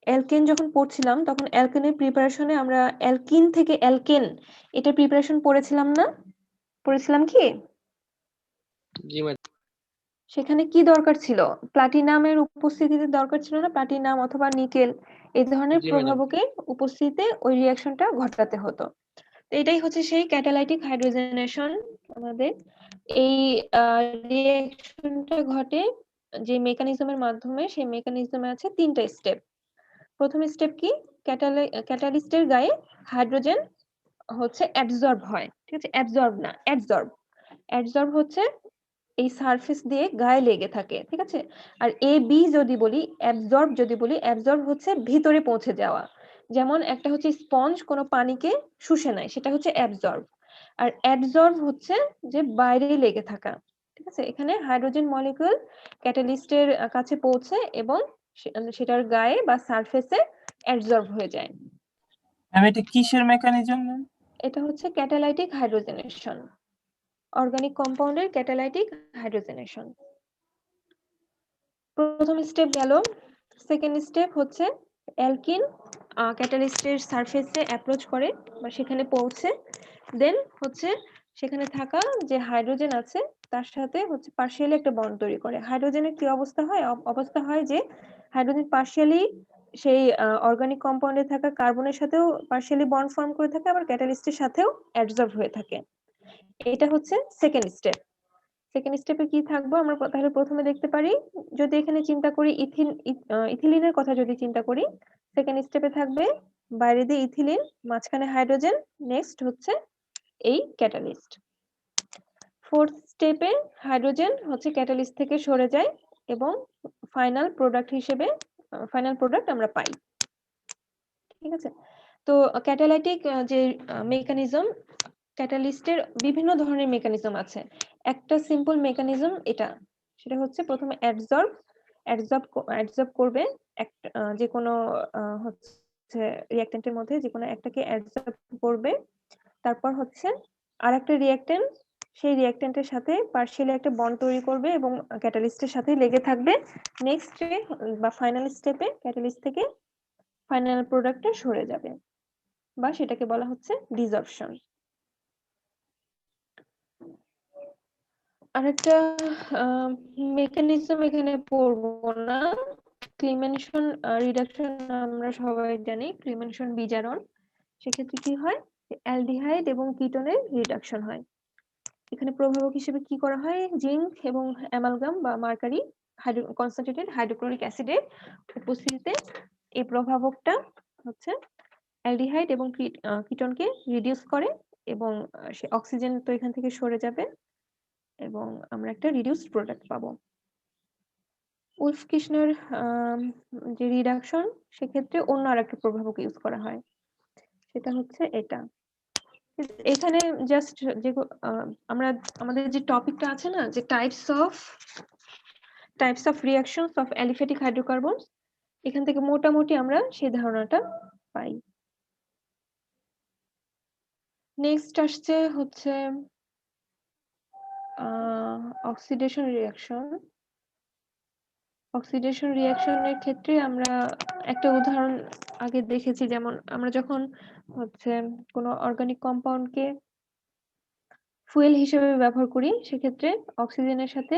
অ্যালকেন যখন পড়ছিলাম তখন অ্যালকেনের প্রিপারেশনে আমরা অ্যালকিন থেকে অ্যালকেন এটা প্রিপারেশন পড়েছিলাম না? পড়েছিলাম কি? জি ম্যাডাম। সেখানে কি দরকার ছিল? প্লাটিনামের উপস্থিতিতে দরকার ছিল না? প্লাটিনাম অথবা নিকেল এই ধরনের জি ম্যাডাম। প্রভাবকের উপস্থিতিতে ওই রিঅ্যাকশনটা ঘটাতে হতো। তো এটাই হচ্ছে সেই ক্যাটালাইটিক হাইড্রোজেনেশন। আমাদের এই রিঅ্যাকশনটা ঘটে যে মেকানিজমের মাধ্যমে, সেই মেকানিজমে আছে 3টা স্টেপ। প্রথম স্টেপ কি? ক্যাটালিস্টের গায়ে হাইড্রোজেন হচ্ছে অ্যাবজর্ব হয়। ঠিক আছে? অ্যাবজর্ব না, অ্যাডসর্ব। অ্যাডসর্ব হচ্ছে এই সারফেস দিয়ে গায়ে লেগে থাকে। ঠিক আছে? আর এ বি যদি বলি, অ্যাবজর্ব যদি বলি, অ্যাবজর্ব হচ্ছে ভিতরে পৌঁছে যাওয়া। যেমন একটা হচ্ছে স্পঞ্জ কোনো পানিকে শুষে নেয়, সেটা হচ্ছে অ্যাবজর্ব। আর অ্যাডসর্ব হচ্ছে যে বাইরে লেগে থাকা। ঠিক আছে? এখানে হাইড্রোজেন মলিকিউল ক্যাটালিস্টের কাছে পৌঁছে এবং সেটার গায়ে বা সারফেসে অ্যাবজর্ব হয়ে যায়। ম্যাম এটা কিসের মেকানিজম ম্যাম? এটা হচ্ছে ক্যাটালাইটিক হাইড্রোজেনেশন, অর্গানিক কম্পাউন্ডের ক্যাটালাইটিক হাইড্রোজেনেশন। প্রথম স্টেপ গেল। সেকেন্ড স্টেপ হচ্ছে অ্যালকিন ক্যাটালিস্টের সারফেসে অ্যাপ্রোচ করে বা সেখানে পৌঁছে দেন হচ্ছে সেখানে থাকা যে হাইড্রোজেন আছে তার সাথে হচ্ছে পার্শিয়ালি একটা বন্ড তৈরি করে। হাইড্রোজেনের কি অবস্থা হয়? অবস্থা হয় যে হাইড্রোজেন পার্শিয়ালি সেই অর্গানিক কম্পাউন্ডে থাকা কার্বনের সাথেও পার্শিয়ালি বন্ড ফর্ম করে থাকে, আবার ক্যাটালিস্টের সাথেও অ্যাডসর্ব হয়ে থাকে। এটা হচ্ছে সেকেন্ড স্টেপ। সেকেন্ড স্টেপে কি থাকবো আমরা তাহলে প্রথমে দেখতে পারি, যদি এখানে চিন্তা করি ইথিলিনের কথা যদি চিন্তা করি, সেকেন্ড স্টেপে থাকবে বাইরে দিয়ে ইথিলিন, মাঝখানে হাইড্রোজেন, নেক্সট হচ্ছে এই ক্যাটালিস্ট। ফোর্থ স্টেপে হাইড্রোজেন হচ্ছে ক্যাটালিস্ট থেকে সরে যায় এবং ফাইনাল প্রোডাক্ট আমরা পাই। ঠিক আছে? তো ক্যাটালাইটিক যে মেকানিজম, ক্যাটালিস্টের বিভিন্ন ধরনের মেকানিজম আছে। একটা সিম্পল মেকানিজম এটা, সেটা হচ্ছে প্রথমে অ্যাডসর্ব করবে একটা যে কোনো হচ্ছে রিঅ্যাক্ট্যান্টের মধ্যে যে কোনো একটাকে অ্যাডসর্ব করবে, তারপর হচ্ছে আরেকটা রিঅ্যাক্ট্যান্ট সেই রিঅ্যাক্ট্যান্টের সাথে পার্শিয়ালি একটা বন্ড তৈরি করবে এবং ক্যাটালিস্টের সাথে লেগে থাকবে। নেক্সট বা ফাইনাল স্টেপে ক্যাটালিস্ট থেকে ফাইনাল প্রোডাক্টটা সরে যাবে, বা সেটাকে বলা হচ্ছে ডিসঅর্পশন। আরেকটা মেকানিজম এখানে পড়বো না, ক্লিমেনশন রিডাকশন আমরা সবাই জানি, ক্লিমেনশন বিজারণ। সেক্ষেত্রে কি হয়, অ্যালডিহাইড এবং কিটোনের রিডাকশন হয়। এখানে প্রভাবক হিসেবে কি করা হয়, জিঙ্ক এবং অ্যামালগাম বা মার্কারি কনসেন্ট্রেটেড হাইড্রোক্লোরিক অ্যাসিডের উপস্থিতিতে এই প্রভাবকটা হচ্ছে অ্যালডিহাইড এবং কিটোনকে রিডিউস করে এবং সে অক্সিজেন তো এখান থেকে সরে যাবে এবং আমরা একটা রিডিউসড প্রোডাক্ট পাবো। উলফ কিশনার যে রিডাকশন, সেক্ষেত্রে অন্য আরেকটা প্রভাবক ইউজ করা হয়, সেটা হচ্ছে এটা। এখানে জাস্ট যে আমরা আমাদের যে টপিকটা আছে না, যে types of reactions of aliphatic hydrocarbons, এখান থেকে মোটামুটি আমরা সেই ধারণাটা পাই। নেক্সট আসছে হচ্ছে অক্সিডেশন রিঅ্যাকশন। অক্সিডেশন রিঅ্যাকশনের ক্ষেত্রে আমরা একটা উদাহরণ আগে দেখেছি, যেমন আমরা যখন হচ্ছে কোনো অর্গানিক কম্পাউন্ডকে ফুয়েল হিসেবে ব্যবহার করি, সেক্ষেত্রে অক্সিজেনের সাথে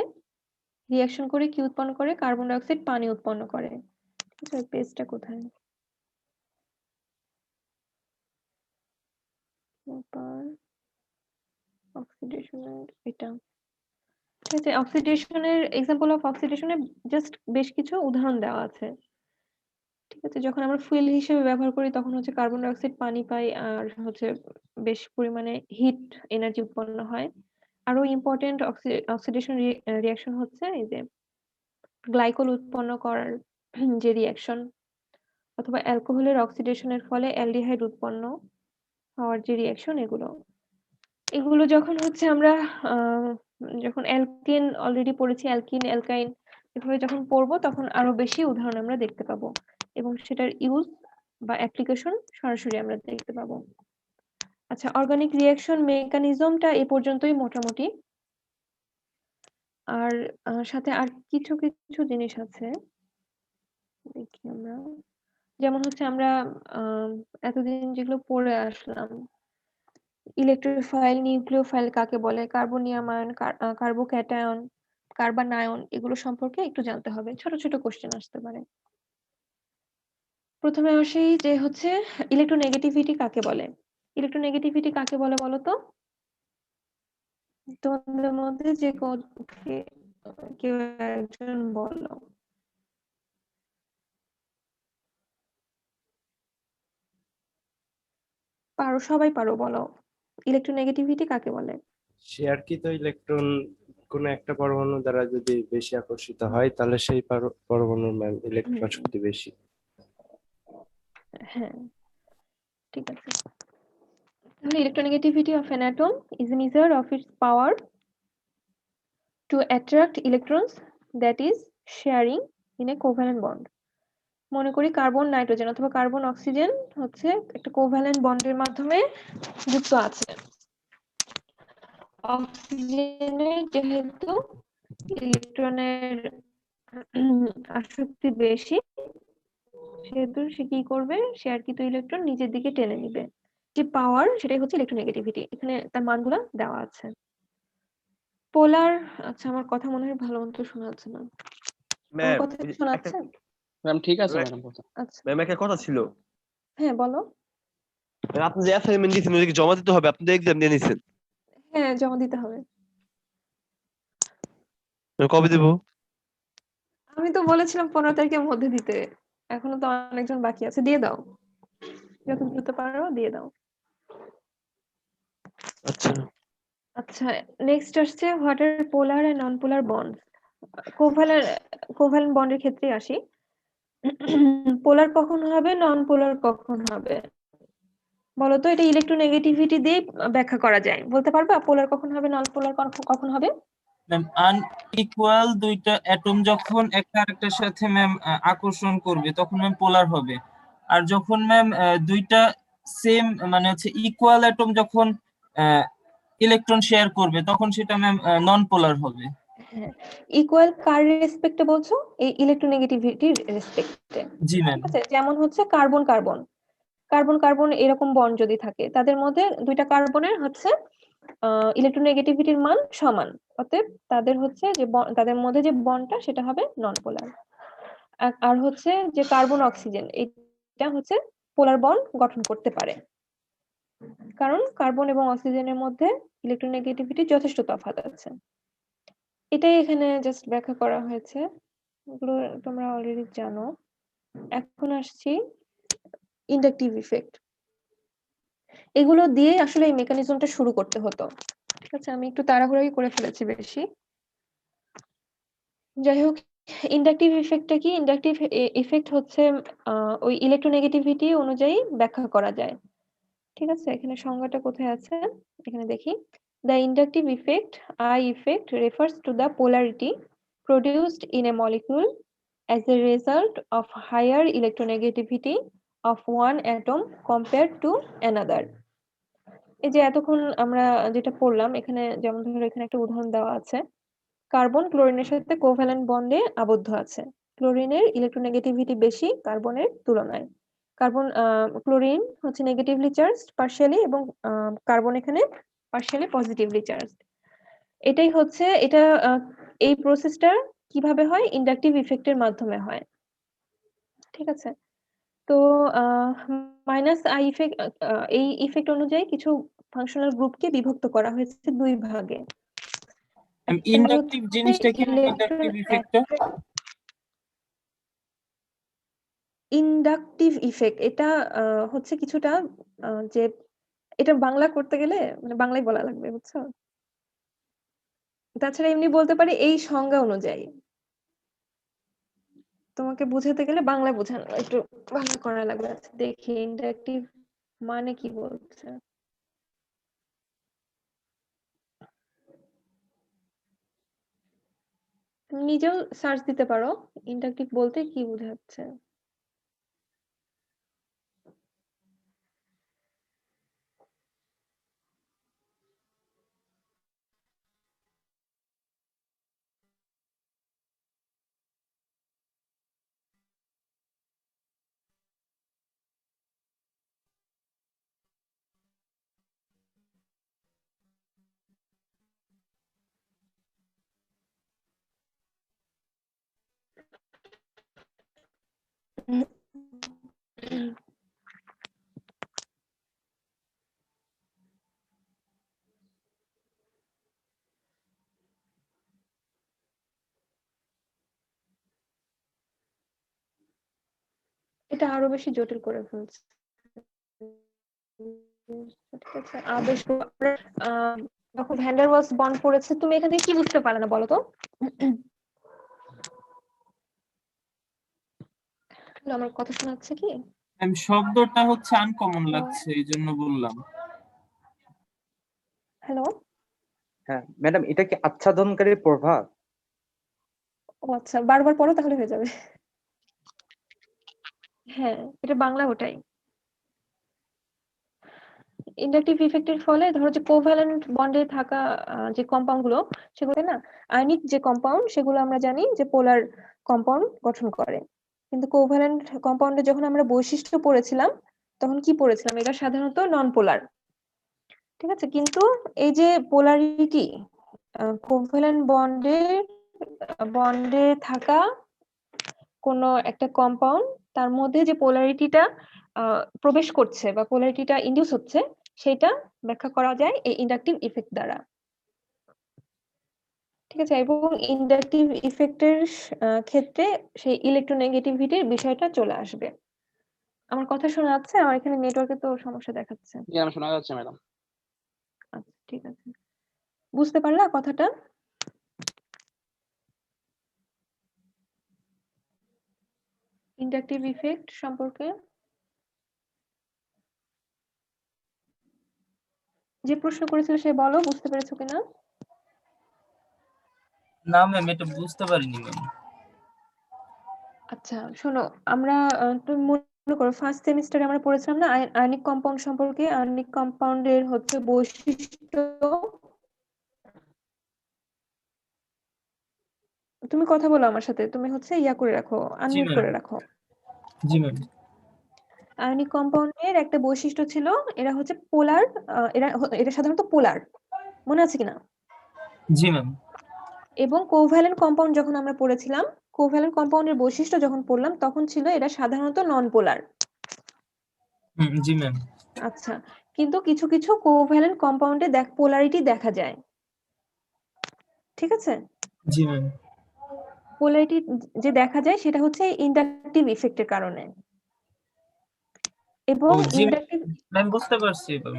রিঅ্যাকশন করে কি উৎপন্ন করে, কার্বন ডাই অক্সাইড পানি উৎপন্ন করে। ঠিক আছে, পেজটা কোথায়, অক্সিডেশনের এটা। ঠিক আছে, অক্সিডেশনের এক্সাম্পল অফ অক্সিডেশনের জাস্ট বেশ কিছু উদাহরণ দেওয়া আছে। ঠিক আছে, যখন আমরা ফুয়েল হিসেবে ব্যবহার করি তখন হচ্ছে কার্বন ডাই অক্সাইড পানি পাই আর হচ্ছে বেশ পরিমাণে হিট এনার্জি উৎপন্ন হয়। আরো ইম্পর্টেন্ট অক্সিডেশন রিঅ্যাকশন হচ্ছে এই যে গ্লাইকল উৎপন্ন করার যে রিঅ্যাকশন, অথবা অ্যালকোহলের অক্সিডেশনের ফলে অ্যালডিহাইড উৎপন্ন হওয়ার যে রিঅ্যাকশন, এগুলো যখন হচ্ছে আমরা যখন অ্যালকেন অলরেডি পড়েছি, অ্যালকিন অ্যালকাইন এভাবে যখন পড়বো তখন আরো বেশি উদাহরণ আমরা দেখতে পাবো এবং সেটার ইউজ বা অ্যাপ্লিকেশন সরাসরি আমরা দেখতে পাবো। আচ্ছা, অর্গানিক রিঅ্যাকশন মেকানিজমটা এই পর্যন্তই মোটামুটি। আর সাথে আর কিছু কিছু জিনিস আছে, দেখি আমরা। যেমন হচ্ছে আমরা এতদিন যেগুলো পড়ে আসলাম, ইলেকট্রোফাইল, নিউক্লিওফাইল কাকে বলে, কার্বনিয়াম আয়ন, কার্বোক্যাটায়ন, কার্বনায়ন, এগুলো সম্পর্কে একটু জানতে হবে, ছোট ছোট কোশ্চেন আসতে পারে। প্রথমে আসি যে হচ্ছে ইলেকট্রোনেগেটিভিটি কাকে বলে। ইলেকট্রোনেগেটিভিটি কাকে বলে বলো তো, তোমাদের মধ্যে যে কেউ একজন বলো। পারো, সবাই পারো, বলো ইলেকট্রোনেগেটিভিটি কাকে বলে। শেয়ারকৃত ইলেকট্রন কোনো একটা পরমাণু দ্বারা যদি বেশি আকর্ষিত হয় তাহলে সেই পরমাণুর ইলেকট্রন শক্তি বেশি। হ্যাঁ, ঠিক আছে। তাহলে electronegativity of an atom is a measure of its power to attract electrons that is sharing in a covalent bond. মনে করি কার্বন নাইট্রোজেন অথবা কার্বন অক্সিজেন হচ্ছে একটা কোভ্যালেন্ট বন্ডের মাধ্যমে যুক্ত আছে। অক্সিজেনের যেহেতু ইলেকট্রনের আসক্তি বেশি, সেহেতু সে কি করবে, শেয়ারকৃত ইলেকট্রন নিজের দিকে টেনে নিবে। যে পাওয়ার, সেটাই হচ্ছে ইলেকট্রোনেগেটিভিটি। এখানে তার মানগুলো দেওয়া আছে। পোলার, আচ্ছা আমার কথা মনে হয় ভালো মতো শোনা যাচ্ছে না, আমার ম্যাম কথা শোনা যাচ্ছে? ম্যাম ঠিক আছে ম্যাম, ম্যাডাম কথা। আচ্ছা, ম্যাম একটা কথা ছিল। হ্যাঁ বলো। ম্যাম, আপনি যে অ্যাসাইনমেন্ট দিয়েছেন ওইদিকে জমা দিতে হবে, আপনি তো এক্সাম দিয়ে নিছেন। হ্যাঁ, জমা দিতে হবে। ম্যাম, কবে দেবো? আমি তো বলেছিলাম 15 তারিখের মধ্যে দিতে, এখনো তো অনেকজন বাকি আছে, দিয়ে দাও, যত দ্রুত পারো দিয়ে দাও। আচ্ছা আচ্ছা, নেক্সট আসছে what are polar and non polar bond. Covalent বন্ডের ক্ষেত্রে আসি। পোলার কখন হবে, নন পোলার কখন হবে। বলো তো এটা ইলেকট্রোনেগেটিভিটি দিয়ে ব্যাখ্যা করা যায়, বলতে পারবা পোলার কখন হবে, নন পোলার কখন হবে? ম্যাম আনইকুয়াল দুইটা অ্যাটম যখন একটা আরেকটার সাথে ম্যাম আকর্ষণ করবে তখন ম্যাম পোলার হবে। আর যখন ম্যাম দুইটা সেম মানে হচ্ছে ইকুয়াল অ্যাটম যখন ইলেকট্রন শেয়ার করবে তখন সেটা ম্যাম নন পোলার হবে। হ্যাঁ, ইকুয়াল কার রেসপেক্টে বলছো? এই ইলেকট্রোনেগেটিভিটির রেসপেক্টে। জি ম্যাম। ঠিক আছে, যেমন হচ্ছে কার্বন কার্বন কার্বন কার্বন এরকম বন্ড যদি থাকে, তাদের মধ্যে দুইটা কার্বনের হচ্ছে ইলেকট্রোনেগেটিভিটির মান সমান, অতএব তাদের হচ্ছে যে তাদের মধ্যে যে বন্ডটা সেটা হবে নন পোলার। আর হচ্ছে যে কার্বন অক্সিজেন, এটা হচ্ছে পোলার বন্ড গঠন করতে পারে, কারণ কার্বন এবং অক্সিজেনের মধ্যে ইলেকট্রোনেগেটিভিটি যথেষ্ট তফাৎ আছে। এটাই এখানে জাস্ট ব্যাখ্যা করা হয়েছে, এগুলো তোমরা অলরেডি জানো। এখন আসছি ইন্ডাকটিভ ইফেক্ট। এগুলো দিয়ে আসলে এই মেকানিজমটা শুরু করতে হতো। ঠিক আছে, আমি একটু তাড়াহুড়োই করে ফেলেছি বেশি। যাই হোক, ইন্ডাকটিভ ইফেক্টটা কি? ইন্ডাকটিভ ইফেক্ট হচ্ছে ওই ইলেকট্রোনেগেটিভিটি অনুযায়ী ব্যাখ্যা করা যায়। ঠিক আছে, এখানে সংজ্ঞাটা কোথায় আছে এখানে দেখি। The inductive effect, I effect, refers to the polarity produced in a molecule as a result of higher electronegativity of one atom compared to another. এই যে এতক্ষণ আমরা যেটা পড়লাম, এখানে যেমন ধরো এখানে একটা উদাহরণ দেওয়া আছে, কার্বন ক্লোরিনের সাথে কোভ্যালেন্ট বন্ডে আবদ্ধ আছে। ক্লোরিনের ইলেকট্রোনেগেটিভিটি বেশি কার্বনের তুলনায়। কার্বন ক্লোরিন হচ্ছে নেগেটিভলি চার্জড পার্শিয়ালি, এবং কার্বন এখানে পার্শিয়ালি পজিটিভলি চার্জড। এটাই হচ্ছে এটা এই প্রসেসটা কিভাবে হয়? ইন্ডাকটিভ ইফেক্টের মাধ্যমে হয়। ঠিক আছে, তো মাইনাস আই ইফেক্ট, এই ইফেক্ট অনুযায়ী কিছু ফাংশনাল গ্রুপকে বিভক্ত করা হয়েছে দুই ভাগে। ইন্ডাকটিভ জিনিসটা কি? ইন্ডাকটিভ ইফেক্টটা ইন্ডাকটিভ ইফেক্ট এটা হচ্ছে কিছুটা যে এটা বাংলা করতে গেলে মানে বাংলায় বলা লাগবে, বুঝছো? তাছাড়া এমনি বলতে পারি এই সংজ্ঞা অনুযায়ী। তোমাকে বোঝাতে গেলে বাংলায় বোঝানো একটু বাংলা করা লাগবে। আচ্ছা, দেখি ইন্ডাকটিভ মানে কি বলছে। তুমি নিজেও সার্চ দিতে পারো ইন্ডাকটিভ বলতে কি বোঝাচ্ছে। এটা আরো বেশি জটিল করে ফেলছে। ঠিক আছে, আবেশ যখন ভ্যান্ডার ওয়ালস বন্ড পড়েছে, তুমি এখান থেকে কি বুঝতে পারলে না বলো তো? আমার কথা শোনাচ্ছে কি? শব্দটা হচ্ছে আনকমন লাগছে এই জন্য বললাম। হ্যালো, হ্যাঁ ম্যাডাম, এটা কি আচ্ছাদনকারী প্রভাব? ও আচ্ছা, বারবার পড়ো তাহলে হয়ে যাবে। হ্যাঁ, এটা বাংলা ওটাই। ইন্ডাকটিভ ইফেক্টের ফলে ধরো যে কোভ্যালেন্ট বন্ডে থাকা যে কম্পাউন্ড গুলো, সেগুলোতে না আয়নিক যে কম্পাউন্ড সেগুলো আমরা জানি যে পোলার কম্পাউন্ড গঠন করে, কিন্তু কোভ্যালেন্ট কম্পাউন্ডে যখন আমরা বৈশিষ্ট্য পড়েছিলাম তখন কি পড়েছিলাম? এটা সাধারণত নন পোলার। ঠিক আছে, কিন্তু এই যে পোলারিটি, কোভ্যালেন্ট বন্ডে থাকা কোনো একটা কম্পাউন্ড, তার মধ্যে যে পোলারিটিটা প্রবেশ করছে বা পোলারিটিটা ইনডিউস হচ্ছে, সেটা ব্যাখ্যা করা যায় এই ইন্ডাকটিভ ইফেক্ট দ্বারা। ঠিক আছে, এবং ইন্ডাকটিভ ইফেক্টের ক্ষেত্রে সেই ইলেকট্রোনেগেটিভিটির বিষয়টা চলে আসবে। আমার কথা শোনা যাচ্ছে? আমার এখানে নেটওয়ার্কে তো সমস্যা দেখাচ্ছে। আমার শোনা যাচ্ছে ম্যাডাম। আচ্ছা, ঠিক আছে, বুঝতে পারলা কথাটা? ইন্ডাকটিভ ইফেক্ট সম্পর্কে যে প্রশ্ন করেছিল সে বলো, বুঝতে পেরেছো কিনা? না ম্যাম, এটা বুঝতে পারিনি ম্যাম। আচ্ছা শোনো, আমরা তুমি মনে করো ফার্স্ট সেমিস্টারে আমরা পড়েছিলাম না আয়নিক কম্পাউন্ড সম্পর্কে। আয়নিক কম্পাউন্ডের হচ্ছে বৈশিষ্ট্য, তুমি কথা বলো আমার সাথে, তুমি হচ্ছে ইয়া করে রাখো, আনমিউট ম্যাম। করে রাখো। জি ম্যাম। আয়নিক কম্পাউন্ডের একটা বৈশিষ্ট্য ছিল, এরা হচ্ছে পোলার, এটা সাধারণত পোলার, মনে আছে কিনা? জি ম্যাম। এবং কোভ্যালেন্ট কম্পাউন্ড যখন আমরা পড়েছিলাম, কোভ্যালেন্ট কম্পাউন্ডের বৈশিষ্ট্য যখন পড়লাম তখন ছিল এরা সাধারণত নন পোলার। জি ম্যাম। আচ্ছা, কিন্তু কিছু কিছু কোভ্যালেন্ট কম্পাউন্ডে পোলারিটি দেখা যায়, ঠিক আছে? জি ম্যাম। পোলারিটি যে দেখা যায় সেটা হচ্ছে ইন্ডাকটিভ ইফেক্টের কারণে। এবং ও জি ইন্ডাকটিভ, ম্যাম, বুঝতে পারছি এবার।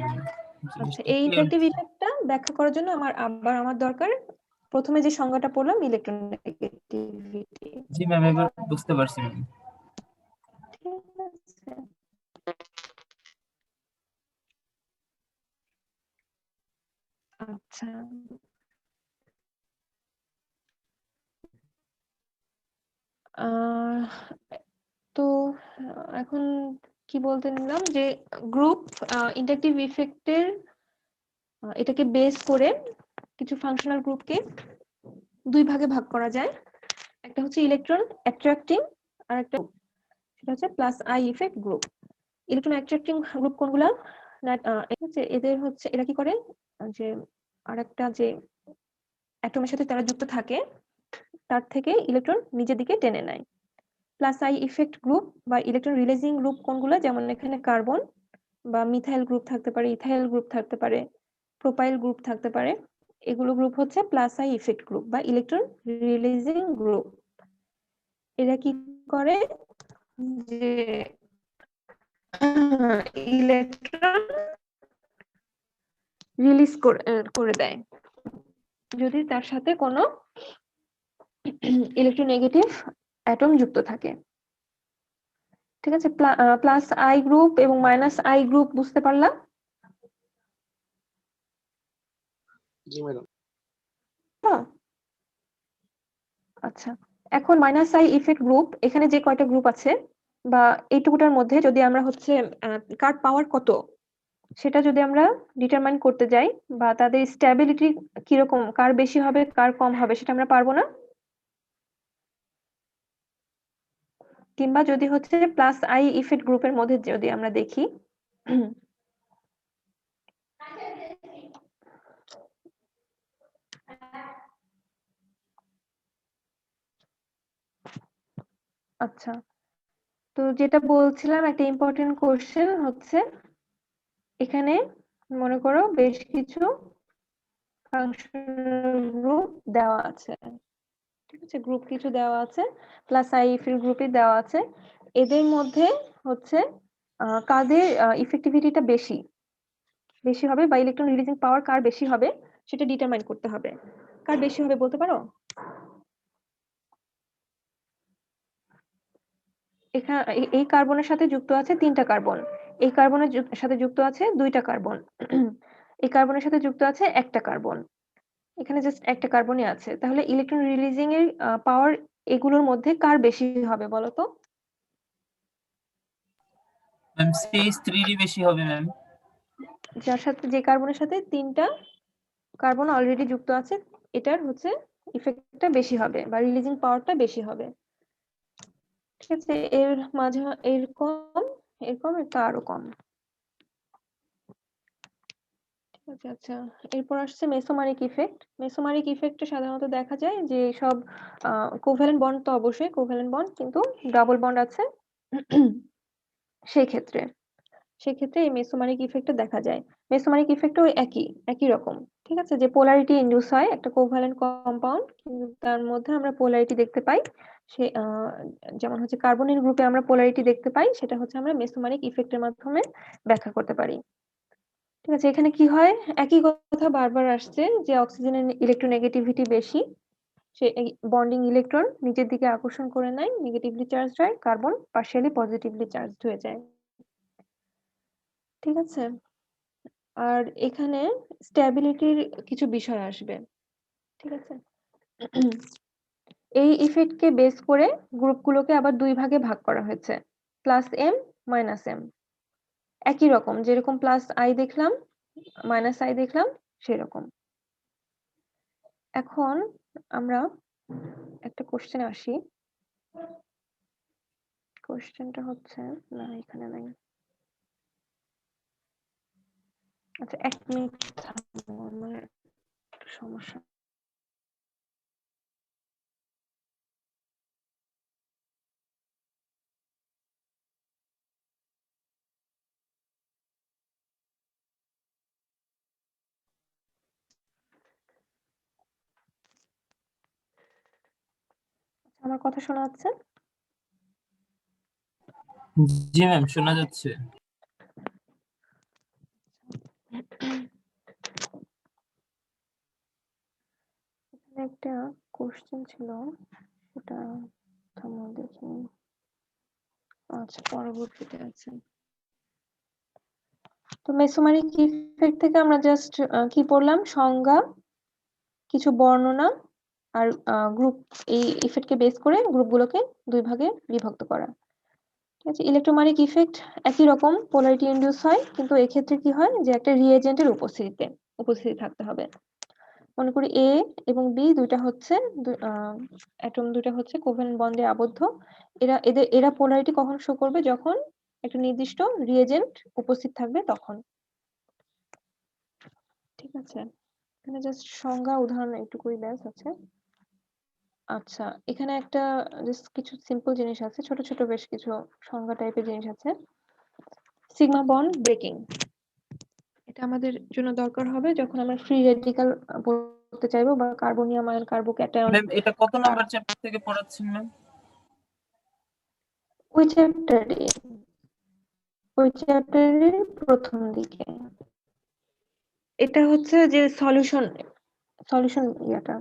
আচ্ছা এই ইন্ডাকটিভ ইফেক্টটা ব্যাখ্যা করার জন্য আমার দরকার প্রথমে যে সংজ্ঞাটা পড়লাম ইলেকট্রোনেগেটিভিটি। জি ম্যাম, এবার বুঝতে পারছি ম্যাম। ঠিক আছে, আচ্ছা আহ তো এখন কি বলতে নিলাম যে গ্রুপ ইন্ডাকটিভ ইফেক্টের এটাকে বেস করে কিছু ফাংশনাল গ্রুপকে দুই ভাগে ভাগ করা যায়। একটা হচ্ছে ইলেকট্রন অ্যাট্রাক্টিং আর একটা সেটা হচ্ছে plus I effect group. Electron attracting group কোনগুলা? এদের হচ্ছে এরা কি করে যে আরেকটা যে অ্যাটমের সাথে তারা যুক্ত থাকে তার থেকে ইলেকট্রন নিজের দিকে টেনে নেয়। প্লাস আই ইফেক্ট গ্রুপ বা ইলেকট্রন রিলিজিং গ্রুপ কোনগুলো? যেমন এখানে কার্বন বা মিথাইল গ্রুপ থাকতে পারে, ইথাইল গ্রুপ থাকতে পারে, প্রোপাইল গ্রুপ থাকতে পারে। এগুলো গ্রুপ হচ্ছে প্লাস আই ইফেক্ট গ্রুপ বা ইলেকট্রন রিলিজিং গ্রুপ। এরা কি করে যে ইলেকট্রন রিলিজ করে দেয় যদি তার সাথে কোনো ইলেকট্রোনেগেটিভ অ্যাটম যুক্ত থাকে। ঠিক আছে, প্লাস আই গ্রুপ এবং মাইনাস আই গ্রুপ বুঝতে পারলাম? জি ম্যাডাম। আচ্ছা, এখন মাইনাস আই ইফেক্ট গ্রুপ, এখানে যে কয়টা গ্রুপ আছে বা এইটুকুটার মধ্যে যদি আমরা হচ্ছে কার পাওয়ার কত সেটা যদি আমরা ডিটারমাইন করতে যাই বা তাদের স্ট্যাবিলিটি কিরকম, কার বেশি হবে কার কম হবে সেটা আমরা পারবো না? কিংবা যদি হচ্ছে প্লাস আই ইফেক্ট গ্রুপের মধ্যে যদি আমরা দেখি আচ্ছা, তো যেটা বলছিলাম একটা ইম্পর্টেন্ট কোশ্চেন হচ্ছে এখানে মনে করো বেশ কিছু ফাংশনাল গ্রুপ দেওয়া আছে, ঠিক আছে, গ্রুপ কিছু দেওয়া আছে, প্লাস আই ইফেক্ট গ্রুপে দেওয়া আছে। এদের মধ্যে হচ্ছে কাদের ইফেক্টিভিটিটা বেশি বেশি হবে বা ইলেকট্রন রিলিজিং পাওয়ার কার বেশি হবে সেটা ডিটারমাইন করতে হবে। কার বেশি হবে বলতে পারো? এখানে এই কার্বনের সাথে যুক্ত আছে 3টা কার্বন, এই কার্বনের সাথে যুক্ত আছে 2টা কার্বন, এই কার্বনের সাথে যুক্ত আছে 1টা কার্বন, এখানে জাস্ট একটা কার্বনই আছে। তাহলে ইলেকট্রন রিলিজিং এর পাওয়ার এগুলোর মধ্যে কার বেশি হবে বলো তো? ম্যাম CH3 বেশি হবে ম্যাম। যার সাথে যে কার্বনের সাথে 3টা কার্বন অলরেডি যুক্ত আছে এটার হচ্ছে ইফেক্টটা বেশি হবে বা রিলিজিং পাওয়ারটা বেশি হবে। ঠিক আছে, এর মাঝে এরকম এরকম এটা আরো কম। ঠিক আছে, আচ্ছা এরপর আসছে মেসোমারিক ইফেক্ট। মেসোমারিক ইফেক্টে সাধারণত দেখা যায় যে সব কোভ্যালেন্ট বন্ড তো অবশ্যই কোভ্যালেন্ট বন্ড কিন্তু ডাবল বন্ড আছে সেই ক্ষেত্রে এই মেসোমারিক ইফেক্টটা দেখা যায়। মেসোমারিক ইফেক্টও একই রকম, ঠিক আছে, যে পোলারিটি ইনডিউস হয় একটা কোভ্যালেন্ট কম্পাউন্ড কিন্তু তার মধ্যে আমরা পোলারিটি দেখতে পাই। সে যেমন হচ্ছে কার্বনের গ্রুপে আমরা পোলারিটি দেখতে পাই, সেটা হচ্ছে আমরা মেসোমারিক ইফেক্টের মাধ্যমে ব্যাখ্যা করতে পারি। ঠিক আছে, এখানে কি হয় একই কথা বারবার আসছে যে অক্সিজেনের ইলেকট্রোনেগেটিভিটি বেশি, সে বন্ডিং ইলেকট্রন নিজের দিকে আকর্ষণ করে নেয়, নেগেটিভলি চার্জড হয়, কার্বন পার্শিয়ালি পজিটিভলি চার্জড হয়ে যায়। ঠিক আছে, আর এখানে স্ট্যাবিলিটির কিছু বিষয় আসবে, ঠিক আছে? এই ইফেক্টকে বেস করে গ্রুপগুলোকে আবার দুই ভাগে ভাগ করা হয়েছে, প্লাস এম মাইনাস এম। একই রকম, যেরকম প্লাস আই দেখলাম মাইনাস আই দেখলাম সেরকম। এখন আমরা একটা কোশ্চেনে আসি। কোশ্চেনটা হচ্ছে, না এখানে নাই। আচ্ছা 1 মিনিট থামো, আমার একটু সমস্যা। আমার কথা শোনা যাচ্ছে? জি ম্যাম, শোনা যাচ্ছে। এখানে একটা কোশ্চেন ছিল, সেটা থামো দেখি। আচ্ছা পরবর্তীতে আছে। তো মেসোমারিক ইফেক্ট থেকে আমরা জাস্ট কি পড়লাম, সংজ্ঞা, কিছু বর্ণনা, আর গ্রুপ, এই ইফেক্টকে বেস করে গ্রুপগুলোকে দুই ভাগে বিভক্ত করা। ঠিক আছে, ইলেকট্রোম্যাগনেটিক ইফেক্ট একই রকম, পোলারিটি ইনডিউস হয়, কিন্তু এক্ষেত্রে কি হয় যে একটা রিএজেন্টের উপস্থিতি থাকতে হবে। মনে করি এ এবং বি দুইটা হচ্ছে অ্যাটম দুইটা হচ্ছে কোভ্যালেন্ট বন্ডে আবদ্ধ। এরা পোলারিটি কখন শো করবে, যখন একটা নির্দিষ্ট রিএজেন্ট উপস্থিত থাকবে তখন। ঠিক আছে, এখানে জাস্ট সংজ্ঞা উদাহরণ একটুকুই ব্যাস আছে। আচ্ছা এখানে একটা জাস্ট কিছু সিম্পল জিনিস আছে, ছোট ছোট বেশ কিছু সংজ্ঞা টাইপের জিনিস আছে। সিগমা বন্ড ব্রেকিং, এটা আমাদের জন্য দরকার হবে যখন আমরা ফ্রি রেডিক্যাল পড়তে চাইবো, বা কার্বনিয়াম আয়ন, কার্বোক্যাটায়ন। ম্যাম এটা কত নাম্বার চ্যাপ্টার থেকে পড়াচ্ছেন ম্যাম? ওই চ্যাপ্টারের প্রথম দিকে। এটা হচ্ছে যে সলিউশন ইয়াটা,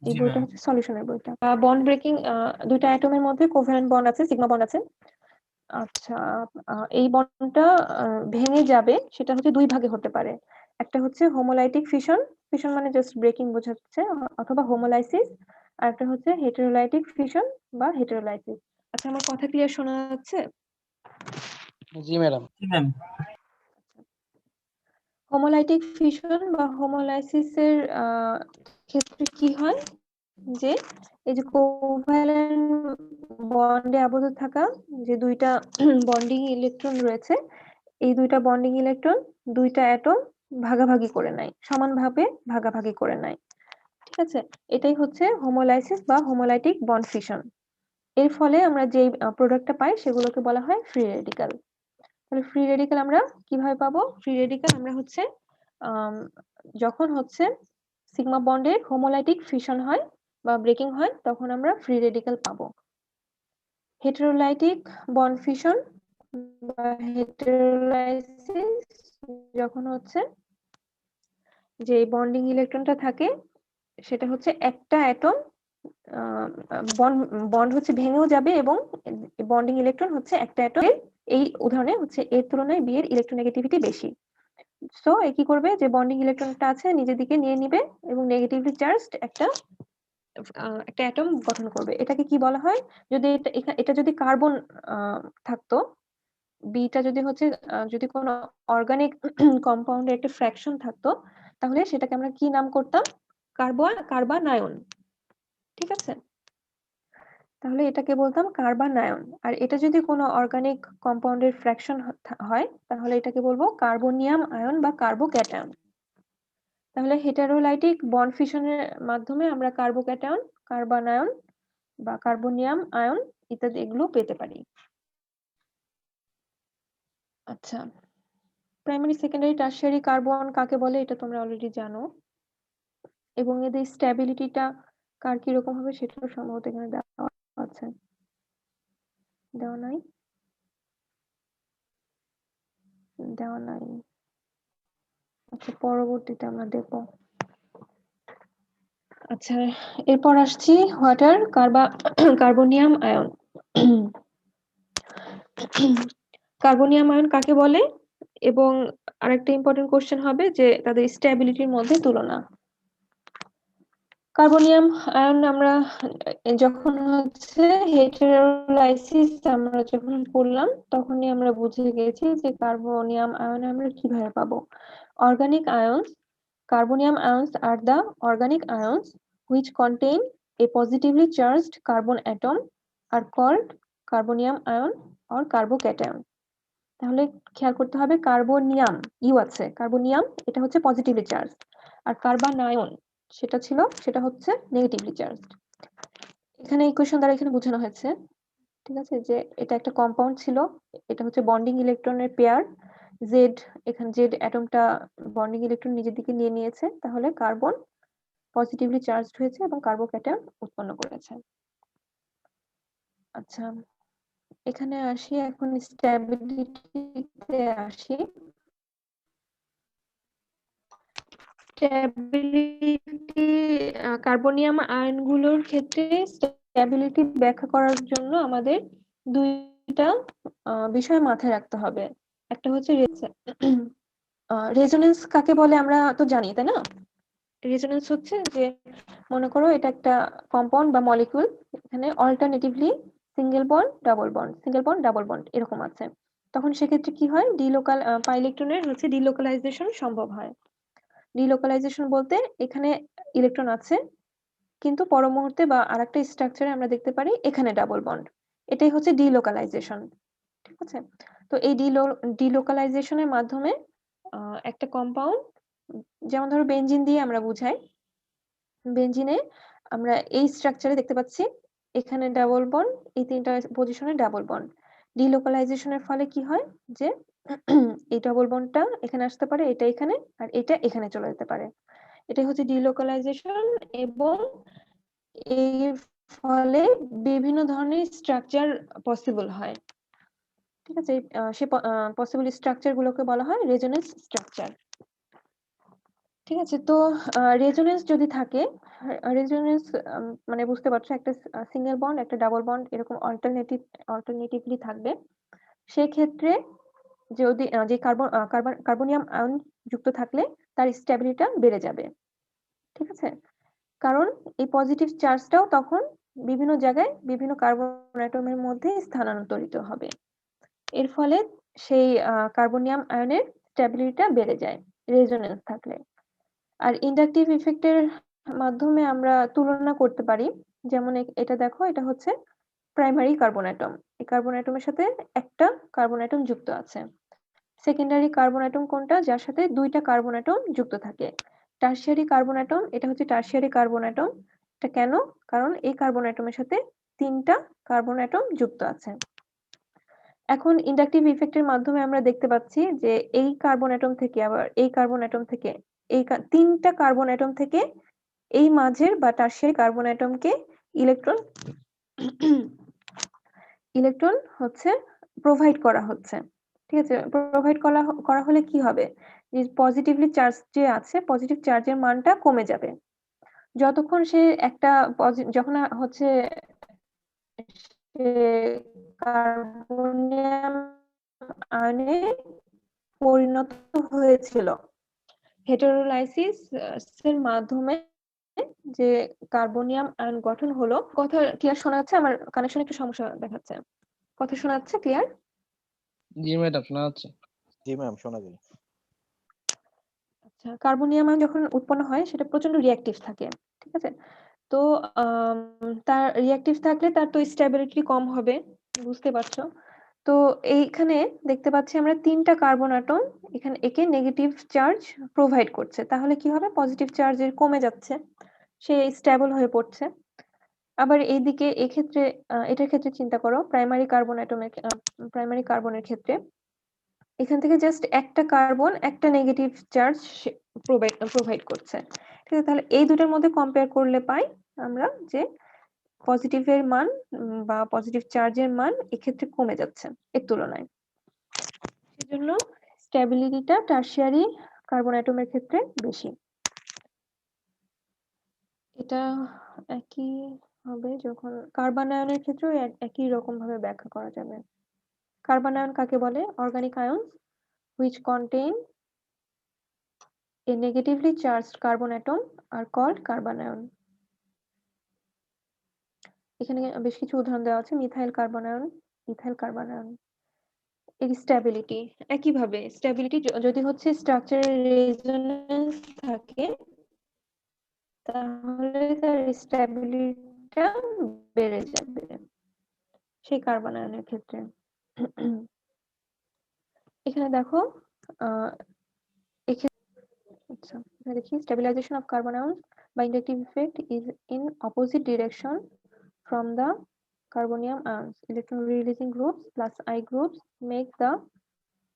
এই জি বইটা ম্যাম। হচ্ছে সলিউশনের বইটা। বন্ড ব্রেকিং, দুইটা অ্যাটমের মধ্যে কোভ্যালেন্ট বন্ড আছে, সিগমা বন্ড আছে। আচ্ছা এই বন্ডটা ভেঙে যাবে, সেটা হচ্ছে দুই ভাগে হতে পারে। একটা হচ্ছে হোমোলাইটিক ফিশন, ফিশন মানে জাস্ট ব্রেকিং বোঝাচ্ছে, অথবা হোমোলাইসিস। আর একটা হচ্ছে হেটেরোলাইটিক ফিশন বা হেটেরোলাইসিস। আচ্ছা আমার কথা ক্লিয়ার শোনা যাচ্ছে? জি ম্যাডাম। জি ম্যাম। হোমোলাইটিক ফিশন বা হোমোলাইসিসের ক্ষেত্রে কি হয় যে এই যে কোভ্যালেন্ট বন্ডে আবদ্ধ থাকা যে দুইটা বন্ডিং ইলেকট্রন রয়েছে, এই দুইটা বন্ডিং ইলেকট্রন দুইটা অ্যাটম ভাগাভাগি করে নেয়, সমানভাবে ভাগাভাগি করে নেয়। ঠিক আছে, এটাই হচ্ছে হোমোলাইসিস বা হোমোলাইটিক বন্ড ফিশন। এর ফলে আমরা যে প্রোডাক্টটা পাই সেগুলোকে বলা হয় ফ্রি রেডিক্যাল। তাহলে ফ্রি রেডিক্যাল আমরা কিভাবে পাবো? ফ্রি রেডিক্যাল আমরা হচ্ছে যখন হচ্ছে সিগমা বন্ডের হোমোলাইটিক ফিশন হয় বা ব্রেকিং হয়, তখন আমরা ফ্রি রেডিক্যাল পাবো। হেটেরোলাইটিক বন্ড ফিশন বা হেটেরোলাইসিস যখন হচ্ছে যে বন্ডিং ইলেকট্রনটা থাকে সেটা হচ্ছে একটা অ্যাটম বন্ড হচ্ছে ভেঙেও যাবে, এবং বন্ডিং ইলেকট্রন হচ্ছে একটা অ্যাটম। এই উদাহরণে হচ্ছে এর তুলনায় বি এর ইলেকট্রোনেগেটিভিটি বেশি। সো এ কি করবে, যে বন্ডিং ইলেকট্রনটা আছে নিজের দিকে নিয়ে নিবে এবং নেগেটিভলি চার্জড একটা অ্যাটম গঠন করবে। এটাকে কি বলা হয়, যদি এটা যদি কার্বন থাকতো, বিটা যদি হচ্ছে যদি কোনো অর্গানিক কম্পাউন্ডের একটা ফ্র্যাকশন থাকতো, তাহলে সেটাকে আমরা কি নাম করতাম? কার্বানায়ন। ঠিক আছে, তাহলে এটাকে বলতাম কার্বানায়ন। আর এটা যদি কোনো অর্গানিক কম্পাউন্ডের ফ্র্যাকশন হয়, তাহলে এটাকে বলবো কার্বনিয়াম আয়ন বা কার্বোক্যাটায়ন। তাহলে হেটারোলাইটিক বন্ড ফিশনের মাধ্যমে আমরা কার্বোক্যাটায়ন, কার্বানায়ন বা কার্বনিয়াম আয়ন ইত্যাদি এগুলো পেতে পারি। আচ্ছা, প্রাইমারি, সেকেন্ডারি, টারশিয়ারি কার্বন কাকে বলে এটা তোমরা অলরেডি জানো, এবং এদের স্ট্যাবিলিটিটা কার কি রকম হবে সেটাও সম্ভবত এখানে দেওয়া আছে, দেওয়া নাই? দেওয়া নাই। আচ্ছা পরবর্তীতে আমরা দেখবো। আচ্ছা এরপর আসছি water carbonium ion. Carbonium ion কাকে বলে? এবং আরেকটা ইম্পর্টেন্ট কোশ্চেন হবে যে তাদের স্ট্যাবিলিটির মধ্যে তুলনা। কার্বনিয়াম আয়ন আমরা যখন হচ্ছে হেটেরোলাইসিস আমরা যখন করলাম তখনই আমরা বুঝে গেছি যে কার্বনিয়াম আয়ন আমরা কিভাবে পাবো। Organic ions, carbonium ions are the organic ions which contain a positively charged carbon atom are called carbonium ion or carbocation. তাহলে খেয়াল করতে হবে কার্বনিয়াম ইউ আছে, কার্বনিয়াম এটা হচ্ছে পজিটিভলি চার্জ, আর কার্বনায়ন সেটা হচ্ছে নেগেটিভলি চার্জ। এখানে ইকুয়েশন দ্বারা এখানে বোঝানো হয়েছে, ঠিক আছে, যে এটা একটা কম্পাউন্ড ছিল, এটা হচ্ছে বন্ডিং ইলেকট্রনের পেয়ার জেড, এখানে জেড অ্যাটমটা বন্ডিং ইলেকট্রন নিজের দিকে নিয়ে নিয়েছে, তাহলে কার্বন পজিটিভলি চার্জড হয়েছে এবং কার্বোক্যাটায়ন উৎপন্ন করেছে। আচ্ছা, এখানে আসি, এখন স্ট্যাবিলিটিতে আসি। স্ট্যাবিলিটি কার্বনিয়াম আয়নগুলোর ক্ষেত্রে স্ট্যাবিলিটি ব্যাখ্যা করার জন্য আমাদের দুইটা বিষয় মাথায় রাখতে হবে। একটা হচ্ছে রেজোনেন্স কাকে বলে আমরা তো জানি, তাই না? রেজোনেন্স হচ্ছে যে মনে করো এটা একটা কম্পাউন্ড বা মলিকিউল, এখানে alternatively single bond double bond, single bond double bond এরকম আছে, তখন সেক্ষেত্রে কি হয়, পাই ইলেকট্রনের হচ্ছে ডিলোকালাইজেশন সম্ভব হয়। ডিলোকালাইজেশন বলতে এখানে ইলেকট্রন আছে কিন্তু পর মুহূর্তে বা আরেকটা স্ট্রাকচারে আমরা দেখতে পারি এখানে ডাবল বন্ড, এটাই হচ্ছে ডিলোকালাইজেশন, ঠিক আছে? তো এই ডিলোকালাইজেশনের মাধ্যমে একটা কম্পাউন্ড, যেমন ধরো বেনজিন দিয়ে আমরা বুঝাই, বেনজিনে আমরা এই স্ট্রাকচারে দেখতে পাচ্ছি এখানে ডাবল বন্ড, এই তিনটা পজিশনে ডাবল বন্ড। ডিলোকালাইজেশনের ফলে কি হয় যে এই ডাবল বন্ডটা এখানে আসতে পারে, এটা এখানে, আর এটা এখানে চলে যেতে পারে, এটাই হচ্ছে ডিলোকালাইজেশন। এবং এর ফলে বিভিন্ন ধরনের স্ট্রাকচার পসিবল হয়, ঠিক আছে? সে পসিবল স্ট্রাকচার গুলোকে বলা হয় রেজোনেন্স স্ট্রাকচার, ঠিক আছে? তো রেজোনেন্স যদি থাকে, রেজোনেন্স মানে বুঝতে পারছো একটা সিঙ্গেল বন্ড একটা ডাবল বন্ড এরকম অল্টারনেটিভলি থাকবে, সেই ক্ষেত্রে যদি যে কার্বনিয়াম আয়ন যুক্ত থাকলে তার স্ট্যাবিলিটিটা বেড়ে যাবে, ঠিক আছে? কারণ এই পজিটিভ চার্জটাও তখন বিভিন্ন জায়গায় বিভিন্ন কার্বন অ্যাটমের মধ্যে স্থানান্তরিত হবে, এর ফলে সেই কার্বনিয়াম আয়নের স্ট্যাবিলিটিটা বেড়ে যায় রেজোনেন্স থাকলে। আর ইন্ডাকটিভ ইফেক্টের মাধ্যমে আমরা তুলনা করতে পারি, যেমন এটা দেখো, এটা হচ্ছে প্রাইমারি কার্বন অ্যাটম, এই কার্বন অ্যাটমের সাথে একটা কার্বন অ্যাটম যুক্ত আছে। সেকেন্ডারি কার্বন অ্যাটম কোনটা, যার সাথে দুইটা কার্বন অ্যাটম যুক্ত থাকে। টারশিয়ারি কার্বন অ্যাটম, এটা হচ্ছে টারশিয়ারি কার্বন অ্যাটম, এটা কেন, কারণ এই কার্বন অ্যাটমের সাথে তিনটা কার্বন অ্যাটম যুক্ত আছে। এখন ইন্ডাকটিভ ইফেক্টের মাধ্যমে আমরা দেখতে পাচ্ছি যে এই কার্বন অ্যাটম থেকে আবার এই কার্বন অ্যাটম থেকে এই তিনটা কার্বন অ্যাটম থেকে এই মাঝের বা টারশিয়ারি কার্বন অ্যাটমকে ইলেকট্রন হচ্ছে প্রোভাইড করা হচ্ছে, ঠিক আছে? প্রোভাইড করা হলে কি হবে, যে পজিটিভলি চার্জ যে আছে পজিটিভ চার্জের মানটা কমে যাবে, যতক্ষণ সে একটা যখন হচ্ছে কার্বনিয়াম আয়নে পরিণত হয়েছিল হেটেরোলাইসিস এর মাধ্যমে, যে কার্বনিয়াম আয়ন গঠন হলো। কথা ক্লিয়ার শোনা যাচ্ছে? আমার কানেকশন একটু সমস্যা দেখাচ্ছে, কথা শোনা যাচ্ছে ক্লিয়ার? জি ম্যাডাম, শোনা যাচ্ছে। জি ম্যাম, শোনা যায়। আচ্ছা, কার্বনিয়াম আয়ন যখন উৎপন্ন হয় সেটা প্রচন্ড রিঅ্যাক্টিভ থাকে, ঠিক আছে? তো তার রিঅ্যাক্টিভ থাকলে তার তো স্টেবিলিটি কম হবে, বুঝতে পারছো? তো এইখানে দেখতে পাচ্ছি আমরা তিনটা কার্বন অ্যাটম এখানে একে নেগেটিভ চার্জ প্রোভাইড করছে, তাহলে কি হবে, পজিটিভ চার্জের কমে যাচ্ছে, সে স্টেবল হয়ে পড়ছে। আবার এইদিকে এক্ষেত্রে এটার ক্ষেত্রে চিন্তা করো, প্রাইমারি কার্বনের ক্ষেত্রে এখান থেকে জাস্ট একটা কার্বন একটা নেগেটিভ চার্জ প্রোভাইড করছে, ঠিক আছে? তাহলে এই দুটোর মধ্যে কম্পেয়ার করলে পাই আমরা যে পজিটিভের মান বা পজিটিভ চার্জের মান এক্ষেত্রে কমে যাচ্ছে এর তুলনায়, সেজন্য স্ট্যাবিলিটিটা টারশিয়ারি কার্বন অ্যাটমের ক্ষেত্রে বেশি। এটা একই হবে যখন কার্বনায়নের ক্ষেত্রেও একই রকম ভাবে ব্যাখ্যা করা যাবে। কার্বনায়ন কাকে বলে? Organic ion which contain a negatively charged carbon atom are called carbanion. এখানে বেশ কিছু উদাহরণ দেওয়া আছে, মিথাইল কার্বনায়ন, ইথাইল কার্বনায়ন। এর স্ট্যাবিলিটি একইভাবে, স্ট্যাবিলিটি যদি হচ্ছে স্ট্রাকচারের রেজোন্যান্স থাকে তাহলে তার স্ট্যাবিলিটিটা বেড়ে যাবে সেই কার্বনায়নের ক্ষেত্রে। এখানে দেখো আচ্ছা দেখি, stabilization of carbanions by inductive effect is in opposite direction from the carbonium ions. Electron releasing groups plus I groups make the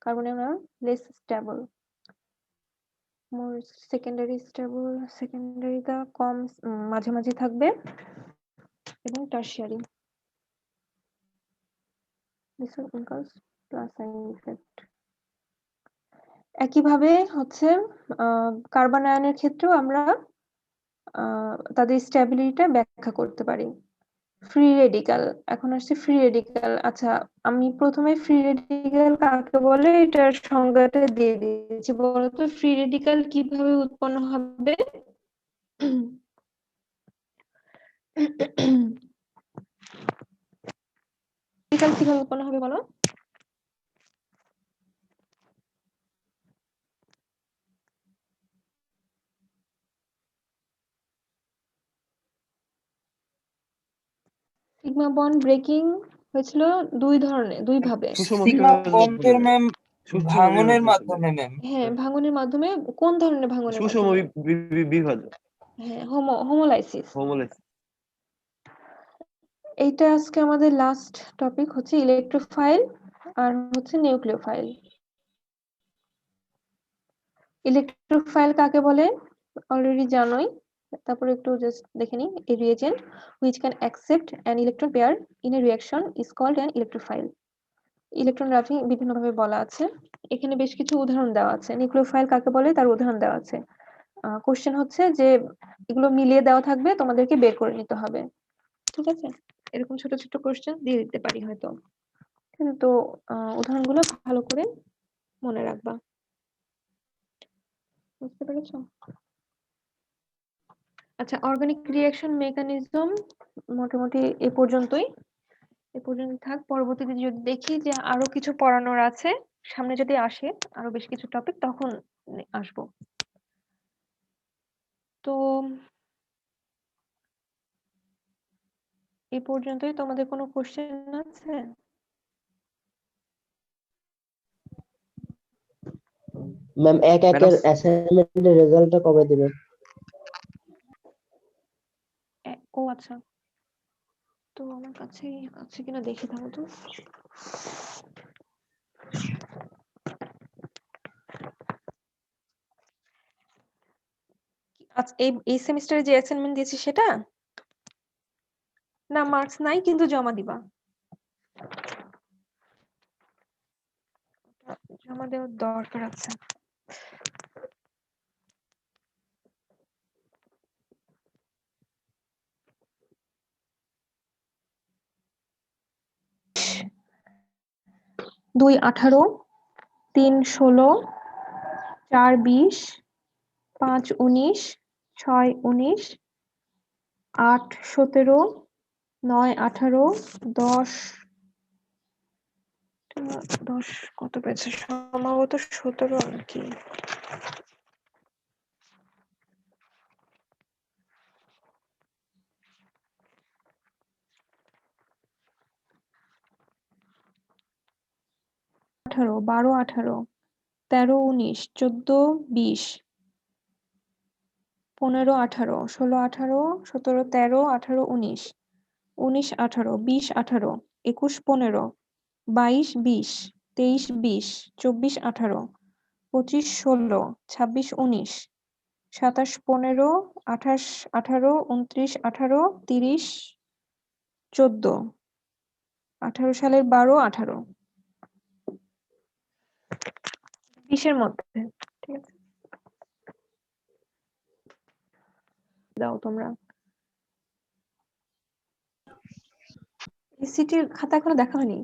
carbonium ion less stable. More secondary stable, secondary টা কম মাঝামাঝি থাকবে, এবং tertiary this will equals plus I effect. একইভাবে হচ্ছে কার্বন আয়নের ক্ষেত্রেও আমরা তাদের স্ট্যাবিলিটিটা ব্যাখ্যা করতে পারি। ফ্রি রেডিক্যাল, এখন আসছে ফ্রি রেডিক্যাল। আচ্ছা, আমি প্রথমে ফ্রি রেডিক্যাল কাকে বলে এটার সংজ্ঞাটা দিয়ে দিয়েছি। বলতো ফ্রি রেডিক্যাল কিভাবে উৎপন্ন হবে? রেডিক্যাল কিভাবে উৎপন্ন হবে বলো? সিগমা বন্ড ব্রেকিং হয়েছিল দুই ভাবে। সিগমা বন্ডের ম্যাম ভাঙনের মাধ্যমে ম্যাম। হ্যাঁ, ভাঙনের মাধ্যমে। কোন ধরনের ভাঙনের সুষম মাধ্যমে? বিভাজন, হ্যাঁ, হোমোলাইসিস। হোমোলাইসিস। এইটা আজকে আমাদের লাস্ট টপিক হচ্ছে ইলেকট্রোফাইল আর হচ্ছে নিউক্লিওফাইল। ইলেকট্রোফাইল কাকে বলে অলরেডি জানোই, তারপরে একটু জাস্ট দেখে নিই। A reagent which can accept an electron pair in a reaction is called an electrophile. Electron রাফিং বিভিন্ন ভাবে বলা আছে, এখানে বেশ কিছু উদাহরণ দেওয়া আছে। নিউক্লিওফাইল কাকে বলে তার উদাহরণ দেওয়া আছে। কোশ্চেন হচ্ছে যে এগুলো মিলিয়ে দেওয়া থাকবে, তোমাদেরকে বের করে নিতে হবে, ঠিক আছে? এরকম ছোট ছোট কোশ্চেন দিয়ে দিতে পারি হয়তো, কিন্তু উদাহরণগুলো ভালো করে মনে রাখবা। বুঝতে পেরেছো? আচ্ছা, অর্গানিক রিঅ্যাকশন মেকানিজম মোটামুটি এ পর্যন্তই থাক। পরবর্তীতে যদি দেখি যে আরো কিছু পড়ানোর আছে, সামনে যদি আসে আরো বেশ কিছু টপিক, তখন আসবো। তো এই পর্যন্তই। তোমাদের কোনো কোশ্চেন আছে? ম্যাম 1-1 অ্যাসাইনমেন্টের রেজাল্টটা কবে দিবেন? ও আচ্ছা, তো আমার কাছে আছে কিনা দেখে দাও তো। আচ্ছা, এই সেমিস্টারে যে অ্যাসাইনমেন্ট দিয়েছি সেটা না, মার্কস নাই কিন্তু জমা দিবা, জমা দেওয়ার দরকার আছে। দুই 18, 3 16, 4 20, 5 19, 6 19, 8 17, 9 18, 10 কত পেয়েছে সম্ভবত 17 নাকি। আঠারো 12 18, 13 19, 14 20, 15 18, 16 18, 17 13, 18 19, 19 18, 20 18, 21 15, 22 20, 23 20, 24 18, 25 16, 26 19, 27 15, 28 18, 29 18, 30 14, 18 সালের 12 18, 20-এর মধ্যে, ঠিক আছে? দাও তোমরা। এসিটির খাতা এখনো দেখা হয়নি।